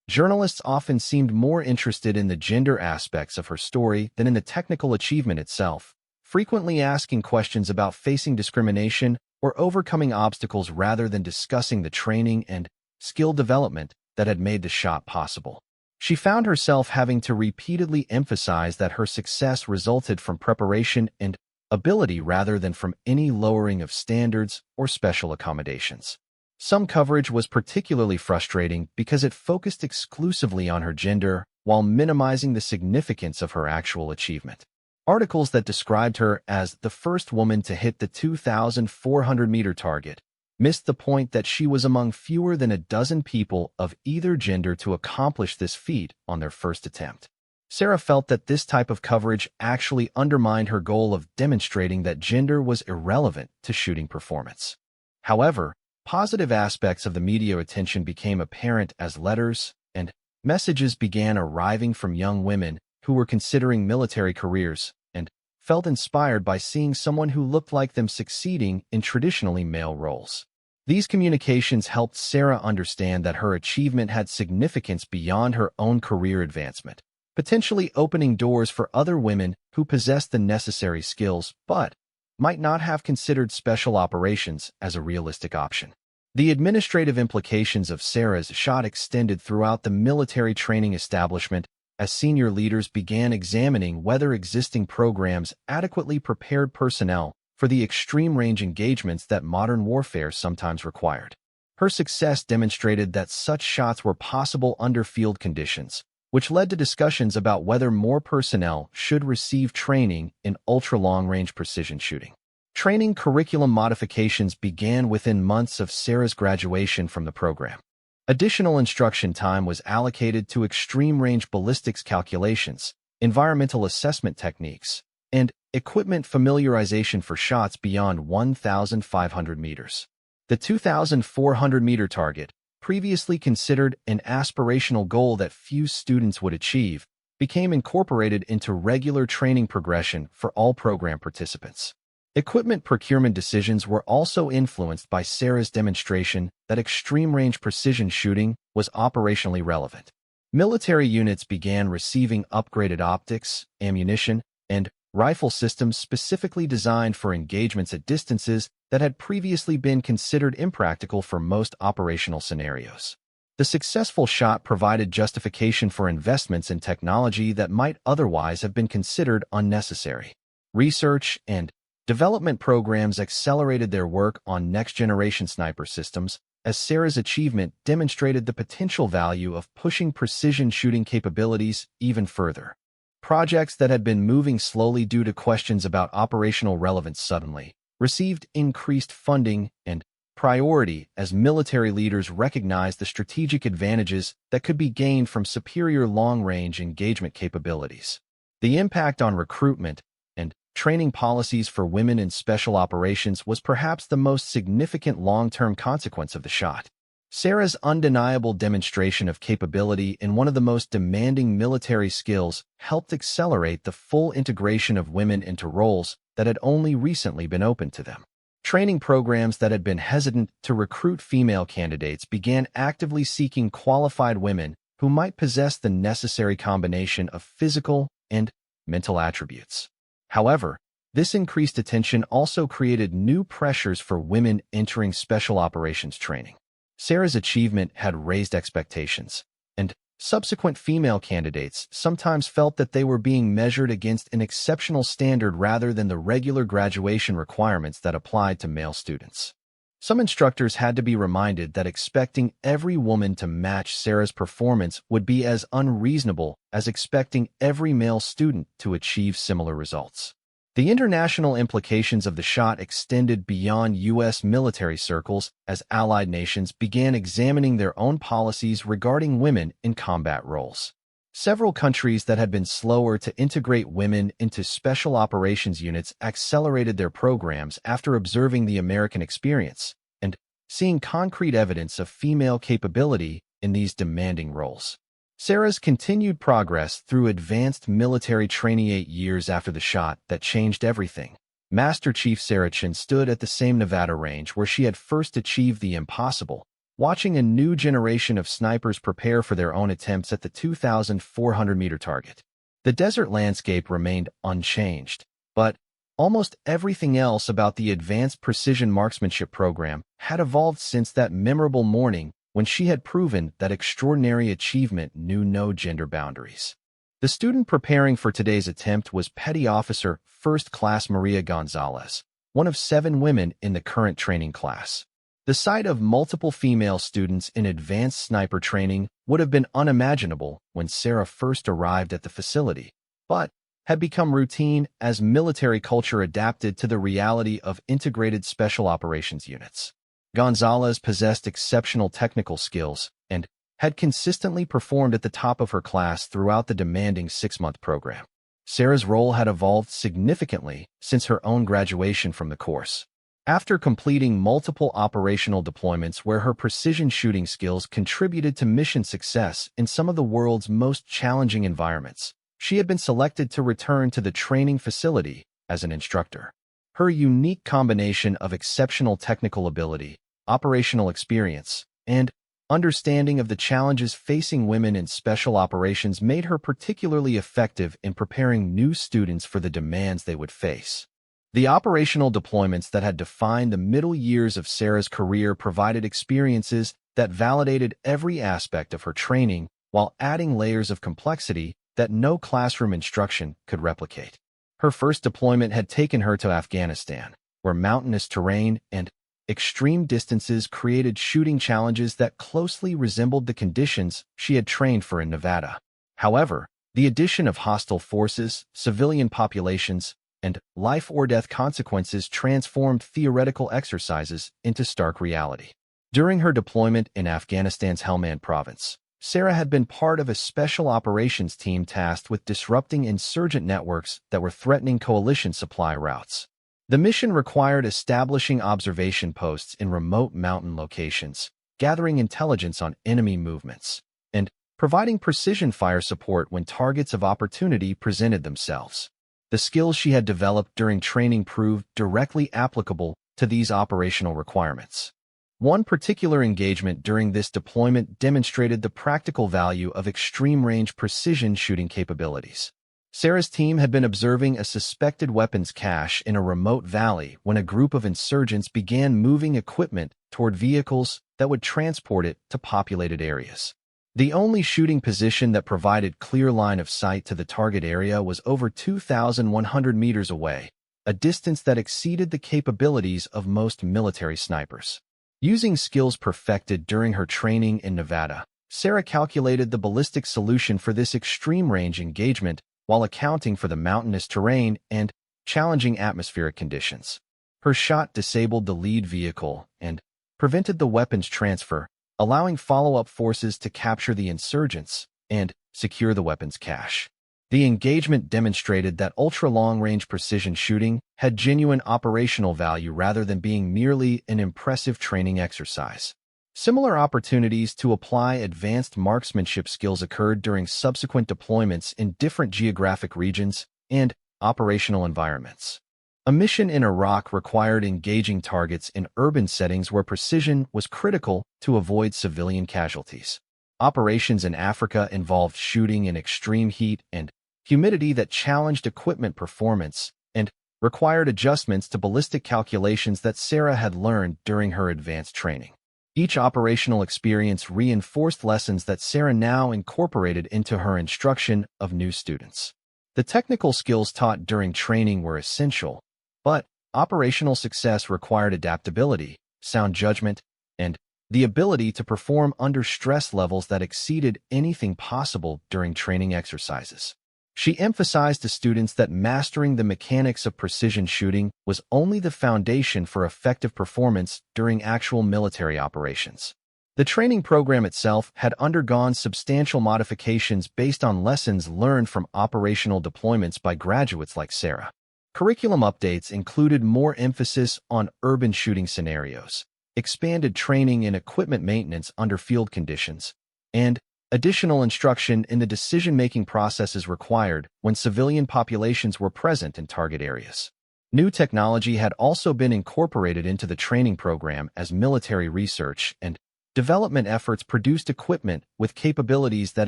Journalists often seemed more interested in the gender aspects of her story than in the technical achievement itself, frequently asking questions about facing discrimination or overcoming obstacles rather than discussing the training and skill development that had made the shot possible. She found herself having to repeatedly emphasize that her success resulted from preparation and ability rather than from any lowering of standards or special accommodations. Some coverage was particularly frustrating because it focused exclusively on her gender while minimizing the significance of her actual achievement. Articles that described her as the first woman to hit the 2,400-meter target missed the point that she was among fewer than a dozen people of either gender to accomplish this feat on their first attempt. Sarah felt that this type of coverage actually undermined her goal of demonstrating that gender was irrelevant to shooting performance. However, positive aspects of the media attention became apparent as letters and messages began arriving from young women who were considering military careers and felt inspired by seeing someone who looked like them succeeding in traditionally male roles. These communications helped Sarah understand that her achievement had significance beyond her own career advancement, potentially opening doors for other women who possessed the necessary skills but might not have considered special operations as a realistic option. The administrative implications of Sarah's shot extended throughout the military training establishment as senior leaders began examining whether existing programs adequately prepared personnel for the extreme-range engagements that modern warfare sometimes required. Her success demonstrated that such shots were possible under field conditions, which led to discussions about whether more personnel should receive training in ultra-long-range precision shooting. Training curriculum modifications began within months of Sarah's graduation from the program. Additional instruction time was allocated to extreme-range ballistics calculations, environmental assessment techniques, and equipment familiarization for shots beyond 1,500 meters. The 2,400-meter target, previously considered an aspirational goal that few students would achieve, became incorporated into regular training progression for all program participants. Equipment procurement decisions were also influenced by Sarah's demonstration that extreme-range precision shooting was operationally relevant. Military units began receiving upgraded optics, ammunition, and rifle systems specifically designed for engagements at distances that had previously been considered impractical for most operational scenarios. The successful shot provided justification for investments in technology that might otherwise have been considered unnecessary. Research and development programs accelerated their work on next-generation sniper systems, as Sarah's achievement demonstrated the potential value of pushing precision shooting capabilities even further. Projects that had been moving slowly due to questions about operational relevance suddenly received increased funding and priority as military leaders recognized the strategic advantages that could be gained from superior long-range engagement capabilities. The impact on recruitment and training policies for women in special operations was perhaps the most significant long-term consequence of the shot. Sarah's undeniable demonstration of capability in one of the most demanding military skills helped accelerate the full integration of women into roles that had only recently been open to them. Training programs that had been hesitant to recruit female candidates began actively seeking qualified women who might possess the necessary combination of physical and mental attributes. However, this increased attention also created new pressures for women entering special operations training. Sarah's achievement had raised expectations, and subsequent female candidates sometimes felt that they were being measured against an exceptional standard rather than the regular graduation requirements that applied to male students. Some instructors had to be reminded that expecting every woman to match Sarah's performance would be as unreasonable as expecting every male student to achieve similar results. The international implications of the shot extended beyond U.S. military circles as allied nations began examining their own policies regarding women in combat roles. Several countries that had been slower to integrate women into special operations units accelerated their programs after observing the American experience and seeing concrete evidence of female capability in these demanding roles. Sarah's continued progress through advanced military training 8 years after the shot that changed everything. Master Chief Sarah Chin stood at the same Nevada range where she had first achieved the impossible, watching a new generation of snipers prepare for their own attempts at the 2,400-meter target. The desert landscape remained unchanged, but almost everything else about the Advanced Precision Marksmanship program had evolved since that memorable morning when she had proven that extraordinary achievement knew no gender boundaries. The student preparing for today's attempt was Petty Officer First Class Maria Gonzalez, one of 7 women in the current training class. The sight of multiple female students in advanced sniper training would have been unimaginable when Sarah first arrived at the facility, but had become routine as military culture adapted to the reality of integrated special operations units. Gonzalez possessed exceptional technical skills and had consistently performed at the top of her class throughout the demanding 6-month program. Sarah's role had evolved significantly since her own graduation from the course. After completing multiple operational deployments where her precision shooting skills contributed to mission success in some of the world's most challenging environments, she had been selected to return to the training facility as an instructor. Her unique combination of exceptional technical ability, operational experience, and understanding of the challenges facing women in special operations made her particularly effective in preparing new students for the demands they would face. The operational deployments that had defined the middle years of Sarah's career provided experiences that validated every aspect of her training while adding layers of complexity that no classroom instruction could replicate. Her first deployment had taken her to Afghanistan, where mountainous terrain and extreme distances created shooting challenges that closely resembled the conditions she had trained for in Nevada. However, the addition of hostile forces, civilian populations, and life-or-death consequences transformed theoretical exercises into stark reality. During her deployment in Afghanistan's Helmand province, Sarah had been part of a special operations team tasked with disrupting insurgent networks that were threatening coalition supply routes. The mission required establishing observation posts in remote mountain locations, gathering intelligence on enemy movements, and providing precision fire support when targets of opportunity presented themselves. The skills she had developed during training proved directly applicable to these operational requirements. One particular engagement during this deployment demonstrated the practical value of extreme-range precision shooting capabilities. Sarah's team had been observing a suspected weapons cache in a remote valley when a group of insurgents began moving equipment toward vehicles that would transport it to populated areas. The only shooting position that provided clear line of sight to the target area was over 2,100 meters away, a distance that exceeded the capabilities of most military snipers. Using skills perfected during her training in Nevada, Sarah calculated the ballistic solution for this extreme-range engagement while accounting for the mountainous terrain and challenging atmospheric conditions. Her shot disabled the lead vehicle and prevented the weapon's transfer, allowing follow-up forces to capture the insurgents and secure the weapon's cache. The engagement demonstrated that ultra-long-range precision shooting had genuine operational value rather than being merely an impressive training exercise. Similar opportunities to apply advanced marksmanship skills occurred during subsequent deployments in different geographic regions and operational environments. A mission in Iraq required engaging targets in urban settings where precision was critical to avoid civilian casualties. Operations in Africa involved shooting in extreme heat and humidity that challenged equipment performance and required adjustments to ballistic calculations that Sarah had learned during her advanced training. Each operational experience reinforced lessons that Sarah now incorporated into her instruction of new students. The technical skills taught during training were essential, but operational success required adaptability, sound judgment, and the ability to perform under stress levels that exceeded anything possible during training exercises. She emphasized to students that mastering the mechanics of precision shooting was only the foundation for effective performance during actual military operations. The training program itself had undergone substantial modifications based on lessons learned from operational deployments by graduates like Sarah. Curriculum updates included more emphasis on urban shooting scenarios, expanded training in equipment maintenance under field conditions, and additional instruction in the decision-making processes required when civilian populations were present in target areas. New technology had also been incorporated into the training program as military research and development efforts produced equipment with capabilities that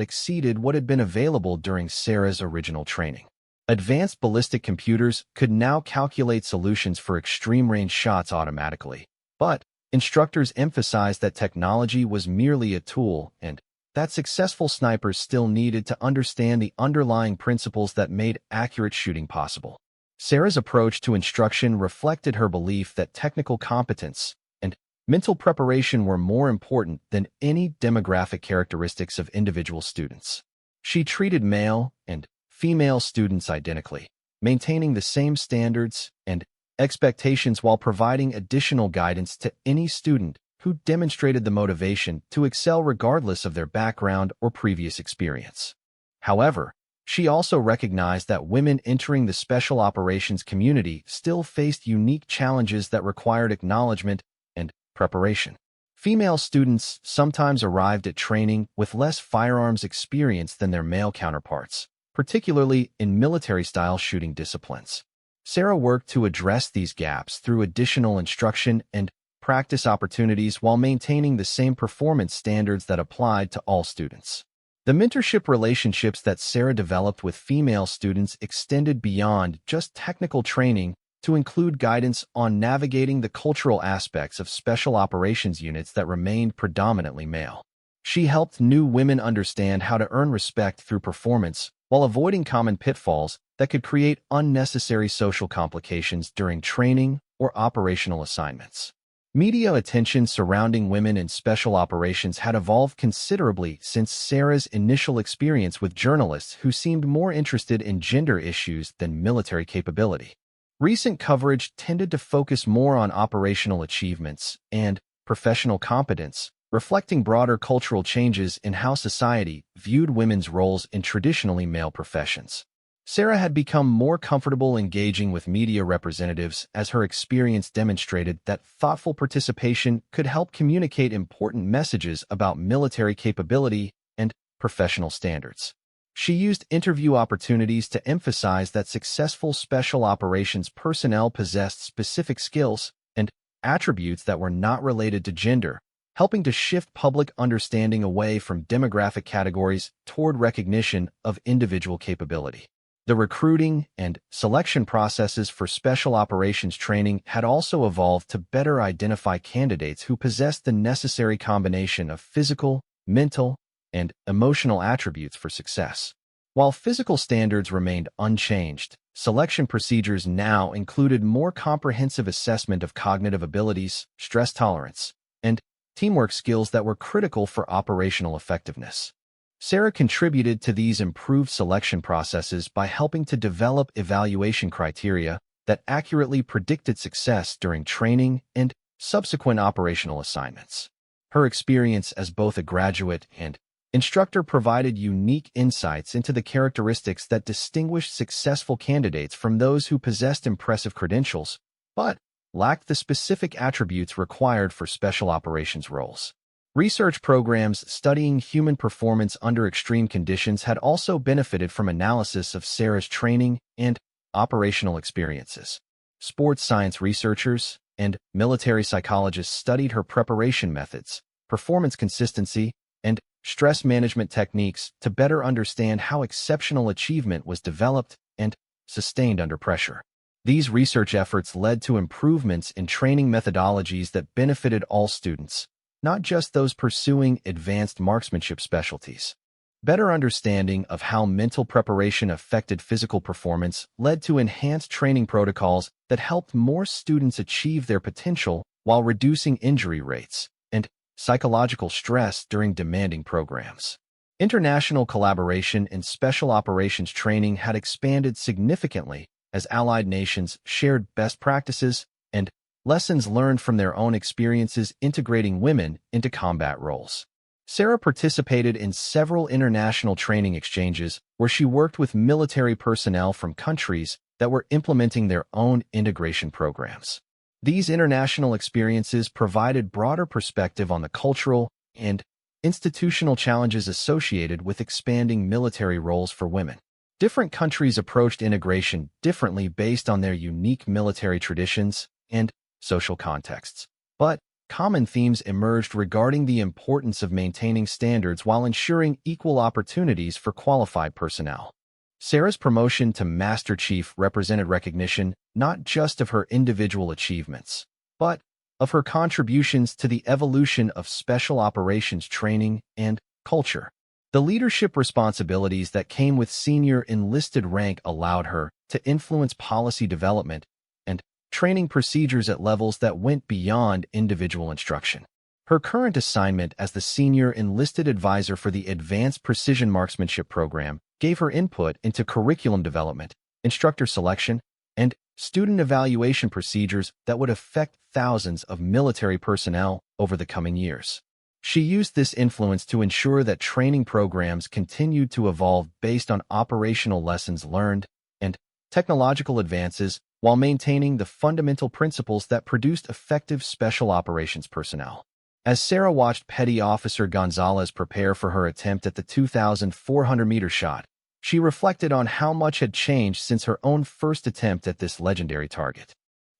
exceeded what had been available during Sarah's original training. Advanced ballistic computers could now calculate solutions for extreme-range shots automatically, but instructors emphasized that technology was merely a tool and that successful snipers still needed to understand the underlying principles that made accurate shooting possible. Sarah's approach to instruction reflected her belief that technical competence and mental preparation were more important than any demographic characteristics of individual students. She treated male and female students identically, maintaining the same standards and expectations while providing additional guidance to any student who demonstrated the motivation to excel regardless of their background or previous experience. However, she also recognized that women entering the special operations community still faced unique challenges that required acknowledgement and preparation. Female students sometimes arrived at training with less firearms experience than their male counterparts, particularly in military-style shooting disciplines. Sarah worked to address these gaps through additional instruction and practice opportunities while maintaining the same performance standards that applied to all students. The mentorship relationships that Sarah developed with female students extended beyond just technical training to include guidance on navigating the cultural aspects of special operations units that remained predominantly male. She helped new women understand how to earn respect through performance while avoiding common pitfalls that could create unnecessary social complications during training or operational assignments. Media attention surrounding women in special operations had evolved considerably since Sarah's initial experience with journalists who seemed more interested in gender issues than military capability. Recent coverage tended to focus more on operational achievements and professional competence, reflecting broader cultural changes in how society viewed women's roles in traditionally male professions. Sarah had become more comfortable engaging with media representatives as her experience demonstrated that thoughtful participation could help communicate important messages about military capability and professional standards. She used interview opportunities to emphasize that successful special operations personnel possessed specific skills and attributes that were not related to gender, helping to shift public understanding away from demographic categories toward recognition of individual capability. The recruiting and selection processes for special operations training had also evolved to better identify candidates who possessed the necessary combination of physical, mental, and emotional attributes for success. While physical standards remained unchanged, selection procedures now included more comprehensive assessment of cognitive abilities, stress tolerance, and teamwork skills that were critical for operational effectiveness. Sarah contributed to these improved selection processes by helping to develop evaluation criteria that accurately predicted success during training and subsequent operational assignments. Her experience as both a graduate and instructor provided unique insights into the characteristics that distinguished successful candidates from those who possessed impressive credentials, but lacked the specific attributes required for special operations roles. Research programs studying human performance under extreme conditions had also benefited from analysis of Sarah's training and operational experiences. Sports science researchers and military psychologists studied her preparation methods, performance consistency, and stress management techniques to better understand how exceptional achievement was developed and sustained under pressure. These research efforts led to improvements in training methodologies that benefited all students, not just those pursuing advanced marksmanship specialties. Better understanding of how mental preparation affected physical performance led to enhanced training protocols that helped more students achieve their potential while reducing injury rates and psychological stress during demanding programs. International collaboration in special operations training had expanded significantly as allied nations shared best practices and lessons learned from their own experiences integrating women into combat roles. Sarah participated in several international training exchanges where she worked with military personnel from countries that were implementing their own integration programs. These international experiences provided broader perspective on the cultural and institutional challenges associated with expanding military roles for women. Different countries approached integration differently based on their unique military traditions and social contexts, but common themes emerged regarding the importance of maintaining standards while ensuring equal opportunities for qualified personnel. Sarah's promotion to Master Chief represented recognition not just of her individual achievements, but of her contributions to the evolution of special operations training and culture. The leadership responsibilities that came with senior enlisted rank allowed her to influence policy development and training procedures at levels that went beyond individual instruction. Her current assignment as the Senior Enlisted Advisor for the Advanced Precision Marksmanship Program gave her input into curriculum development, instructor selection, and student evaluation procedures that would affect thousands of military personnel over the coming years. She used this influence to ensure that training programs continued to evolve based on operational lessons learned and technological advances while maintaining the fundamental principles that produced effective special operations personnel. As Sarah watched Petty Officer Gonzalez prepare for her attempt at the 2,400-meter shot, she reflected on how much had changed since her own first attempt at this legendary target.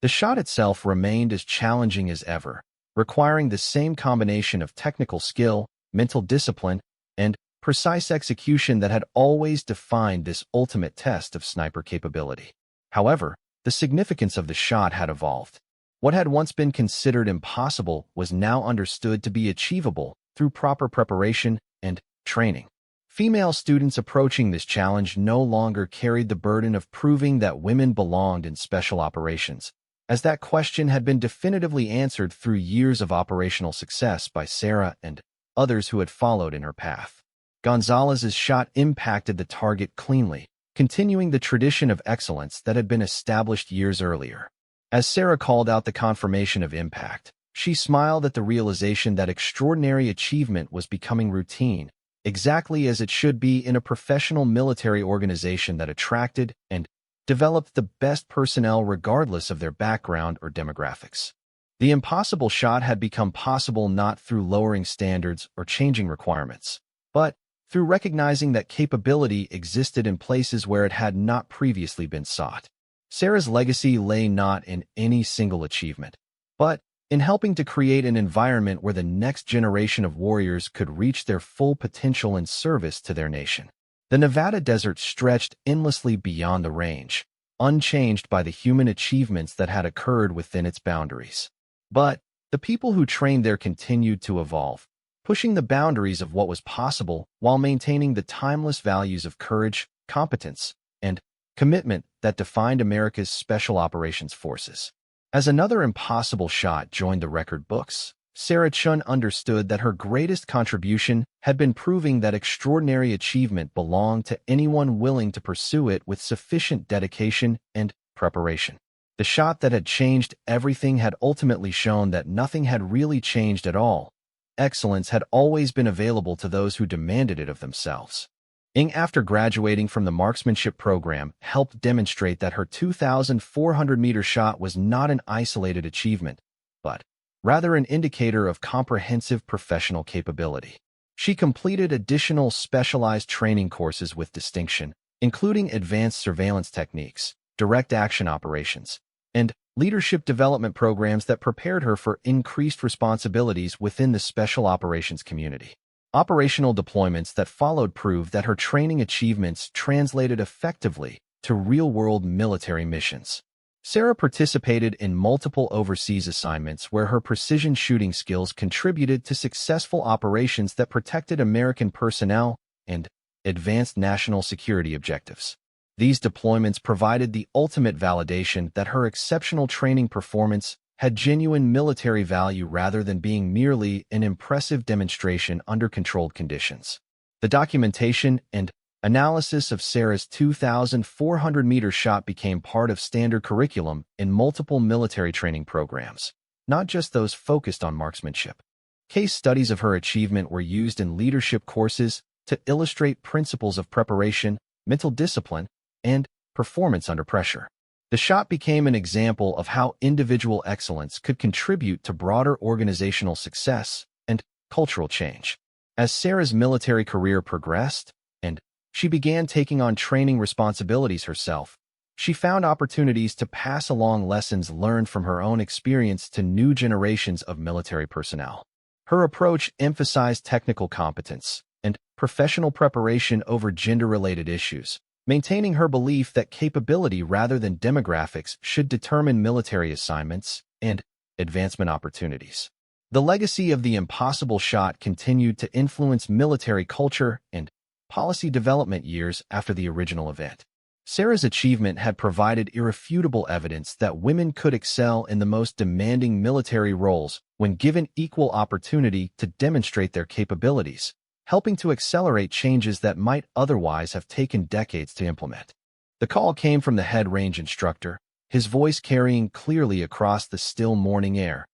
The shot itself remained as challenging as ever, requiring the same combination of technical skill, mental discipline, and precise execution that had always defined this ultimate test of sniper capability. However, the significance of the shot had evolved. What had once been considered impossible was now understood to be achievable through proper preparation and training. Female students approaching this challenge no longer carried the burden of proving that women belonged in special operations, as that question had been definitively answered through years of operational success by Sarah and others who had followed in her path. Gonzalez's shot impacted the target cleanly, continuing the tradition of excellence that had been established years earlier. As Sarah called out the confirmation of impact, she smiled at the realization that extraordinary achievement was becoming routine, exactly as it should be in a professional military organization that attracted and developed the best personnel regardless of their background or demographics. The impossible shot had become possible not through lowering standards or changing requirements, but through recognizing that capability existed in places where it had not previously been sought. Sarah's legacy lay not in any single achievement, but in helping to create an environment where the next generation of warriors could reach their full potential in service to their nation. The Nevada desert stretched endlessly beyond the range, unchanged by the human achievements that had occurred within its boundaries. But the people who trained there continued to evolve, pushing the boundaries of what was possible while maintaining the timeless values of courage, competence, and commitment that defined America's Special Operations Forces. As another impossible shot joined the record books, Sarah Chun understood that her greatest contribution had been proving that extraordinary achievement belonged to anyone willing to pursue it with sufficient dedication and preparation. The shot that had changed everything had ultimately shown that nothing had really changed at all. Excellence had always been available to those who demanded it of themselves. Ng, after graduating from the marksmanship program, helped demonstrate that her 2,400-meter shot was not an isolated achievement, but rather an indicator of comprehensive professional capability. She completed additional specialized training courses with distinction, including advanced surveillance techniques, direct action operations, and leadership development programs that prepared her for increased responsibilities within the special operations community. Operational deployments that followed proved that her training achievements translated effectively to real-world military missions. Sarah participated in multiple overseas assignments where her precision shooting skills contributed to successful operations that protected American personnel and advanced national security objectives. These deployments provided the ultimate validation that her exceptional training performance had genuine military value rather than being merely an impressive demonstration under controlled conditions. The documentation and analysis of Sarah's 2,400-meter shot became part of standard curriculum in multiple military training programs, not just those focused on marksmanship. Case studies of her achievement were used in leadership courses to illustrate principles of preparation, mental discipline, and performance under pressure. The shot became an example of how individual excellence could contribute to broader organizational success and cultural change. As Sarah's military career progressed, and she began taking on training responsibilities herself, she found opportunities to pass along lessons learned from her own experience to new generations of military personnel. Her approach emphasized technical competence and professional preparation over gender-related issues, maintaining her belief that capability rather than demographics should determine military assignments and advancement opportunities. The legacy of the impossible shot continued to influence military culture and policy development years after the original event. Sarah's achievement had provided irrefutable evidence that women could excel in the most demanding military roles when given equal opportunity to demonstrate their capabilities, helping to accelerate changes that might otherwise have taken decades to implement. The call came from the head range instructor, his voice carrying clearly across the still morning air.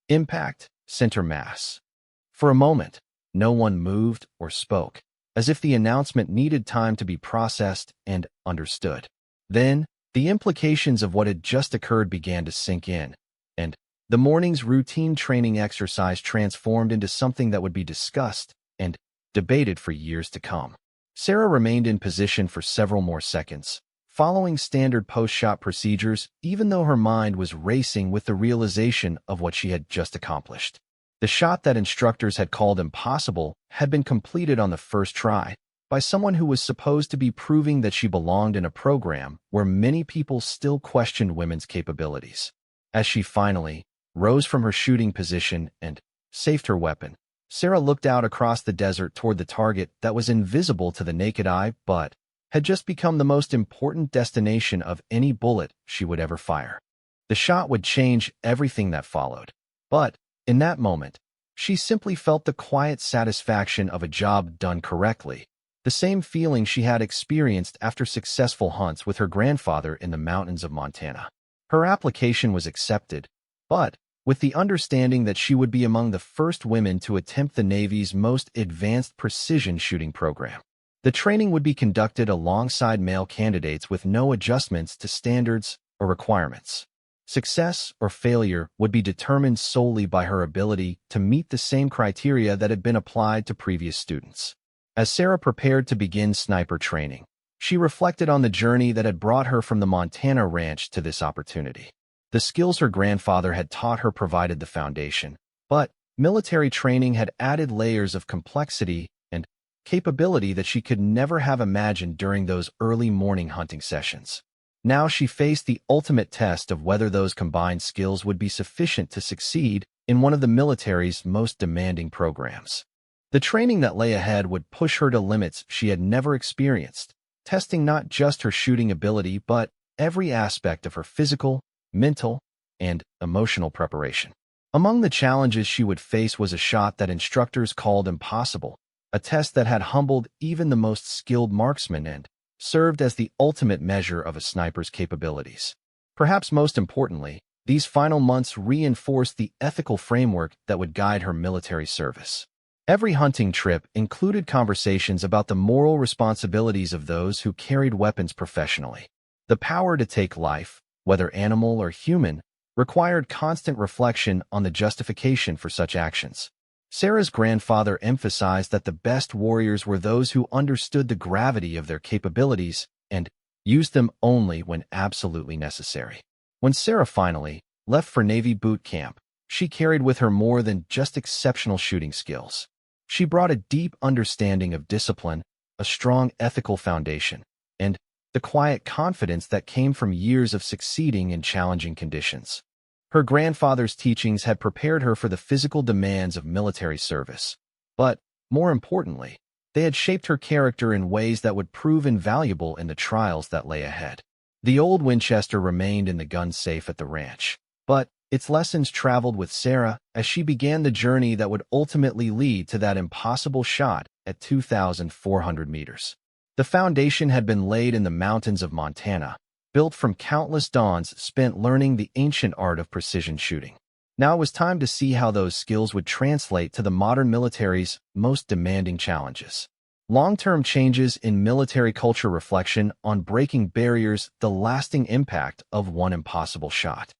Impact, center mass. For a moment, no one moved or spoke, as if the announcement needed time to be processed and understood. Then, the implications of what had just occurred began to sink in, and the morning's routine training exercise transformed into something that would be discussed and debated for years to come. Sarah remained in position for several more seconds, following standard post-shot procedures, even though her mind was racing with the realization of what she had just accomplished. The shot that instructors had called impossible had been completed on the first try by someone who was supposed to be proving that she belonged in a program where many people still questioned women's capabilities. As she finally rose from her shooting position and safed her weapon, Sarah looked out across the desert toward the target that was invisible to the naked eye but had just become the most important destination of any bullet she would ever fire. The shot would change everything that followed, but in that moment, she simply felt the quiet satisfaction of a job done correctly, the same feeling she had experienced after successful hunts with her grandfather in the mountains of Montana. Her application was accepted, but with the understanding that she would be among the first women to attempt the Navy's most advanced precision shooting program. The training would be conducted alongside male candidates with no adjustments to standards or requirements. Success or failure would be determined solely by her ability to meet the same criteria that had been applied to previous students. As Sarah prepared to begin sniper training, she reflected on the journey that had brought her from the Montana ranch to this opportunity. The skills her grandfather had taught her provided the foundation, but military training had added layers of complexity and capability that she could never have imagined during those early morning hunting sessions. Now she faced the ultimate test of whether those combined skills would be sufficient to succeed in one of the military's most demanding programs. The training that lay ahead would push her to limits she had never experienced, testing not just her shooting ability but every aspect of her physical, mental, and emotional preparation. Among the challenges she would face was a shot that instructors called impossible, a test that had humbled even the most skilled marksman and served as the ultimate measure of a sniper's capabilities. Perhaps most importantly, these final months reinforced the ethical framework that would guide her military service. Every hunting trip included conversations about the moral responsibilities of those who carried weapons professionally. The power to take life, whether animal or human, required constant reflection on the justification for such actions. Sarah's grandfather emphasized that the best warriors were those who understood the gravity of their capabilities and used them only when absolutely necessary. When Sarah finally left for Navy boot camp, she carried with her more than just exceptional shooting skills. She brought a deep understanding of discipline, a strong ethical foundation, and the quiet confidence that came from years of succeeding in challenging conditions. Her grandfather's teachings had prepared her for the physical demands of military service, but, more importantly, they had shaped her character in ways that would prove invaluable in the trials that lay ahead. The old Winchester remained in the gun safe at the ranch, but its lessons traveled with Sarah as she began the journey that would ultimately lead to that impossible shot at 2,400 meters. The foundation had been laid in the mountains of Montana, built from countless dawns spent learning the ancient art of precision shooting. Now it was time to see how those skills would translate to the modern military's most demanding challenges. Long-term changes in military culture reflection on breaking barriers, the lasting impact of one impossible shot.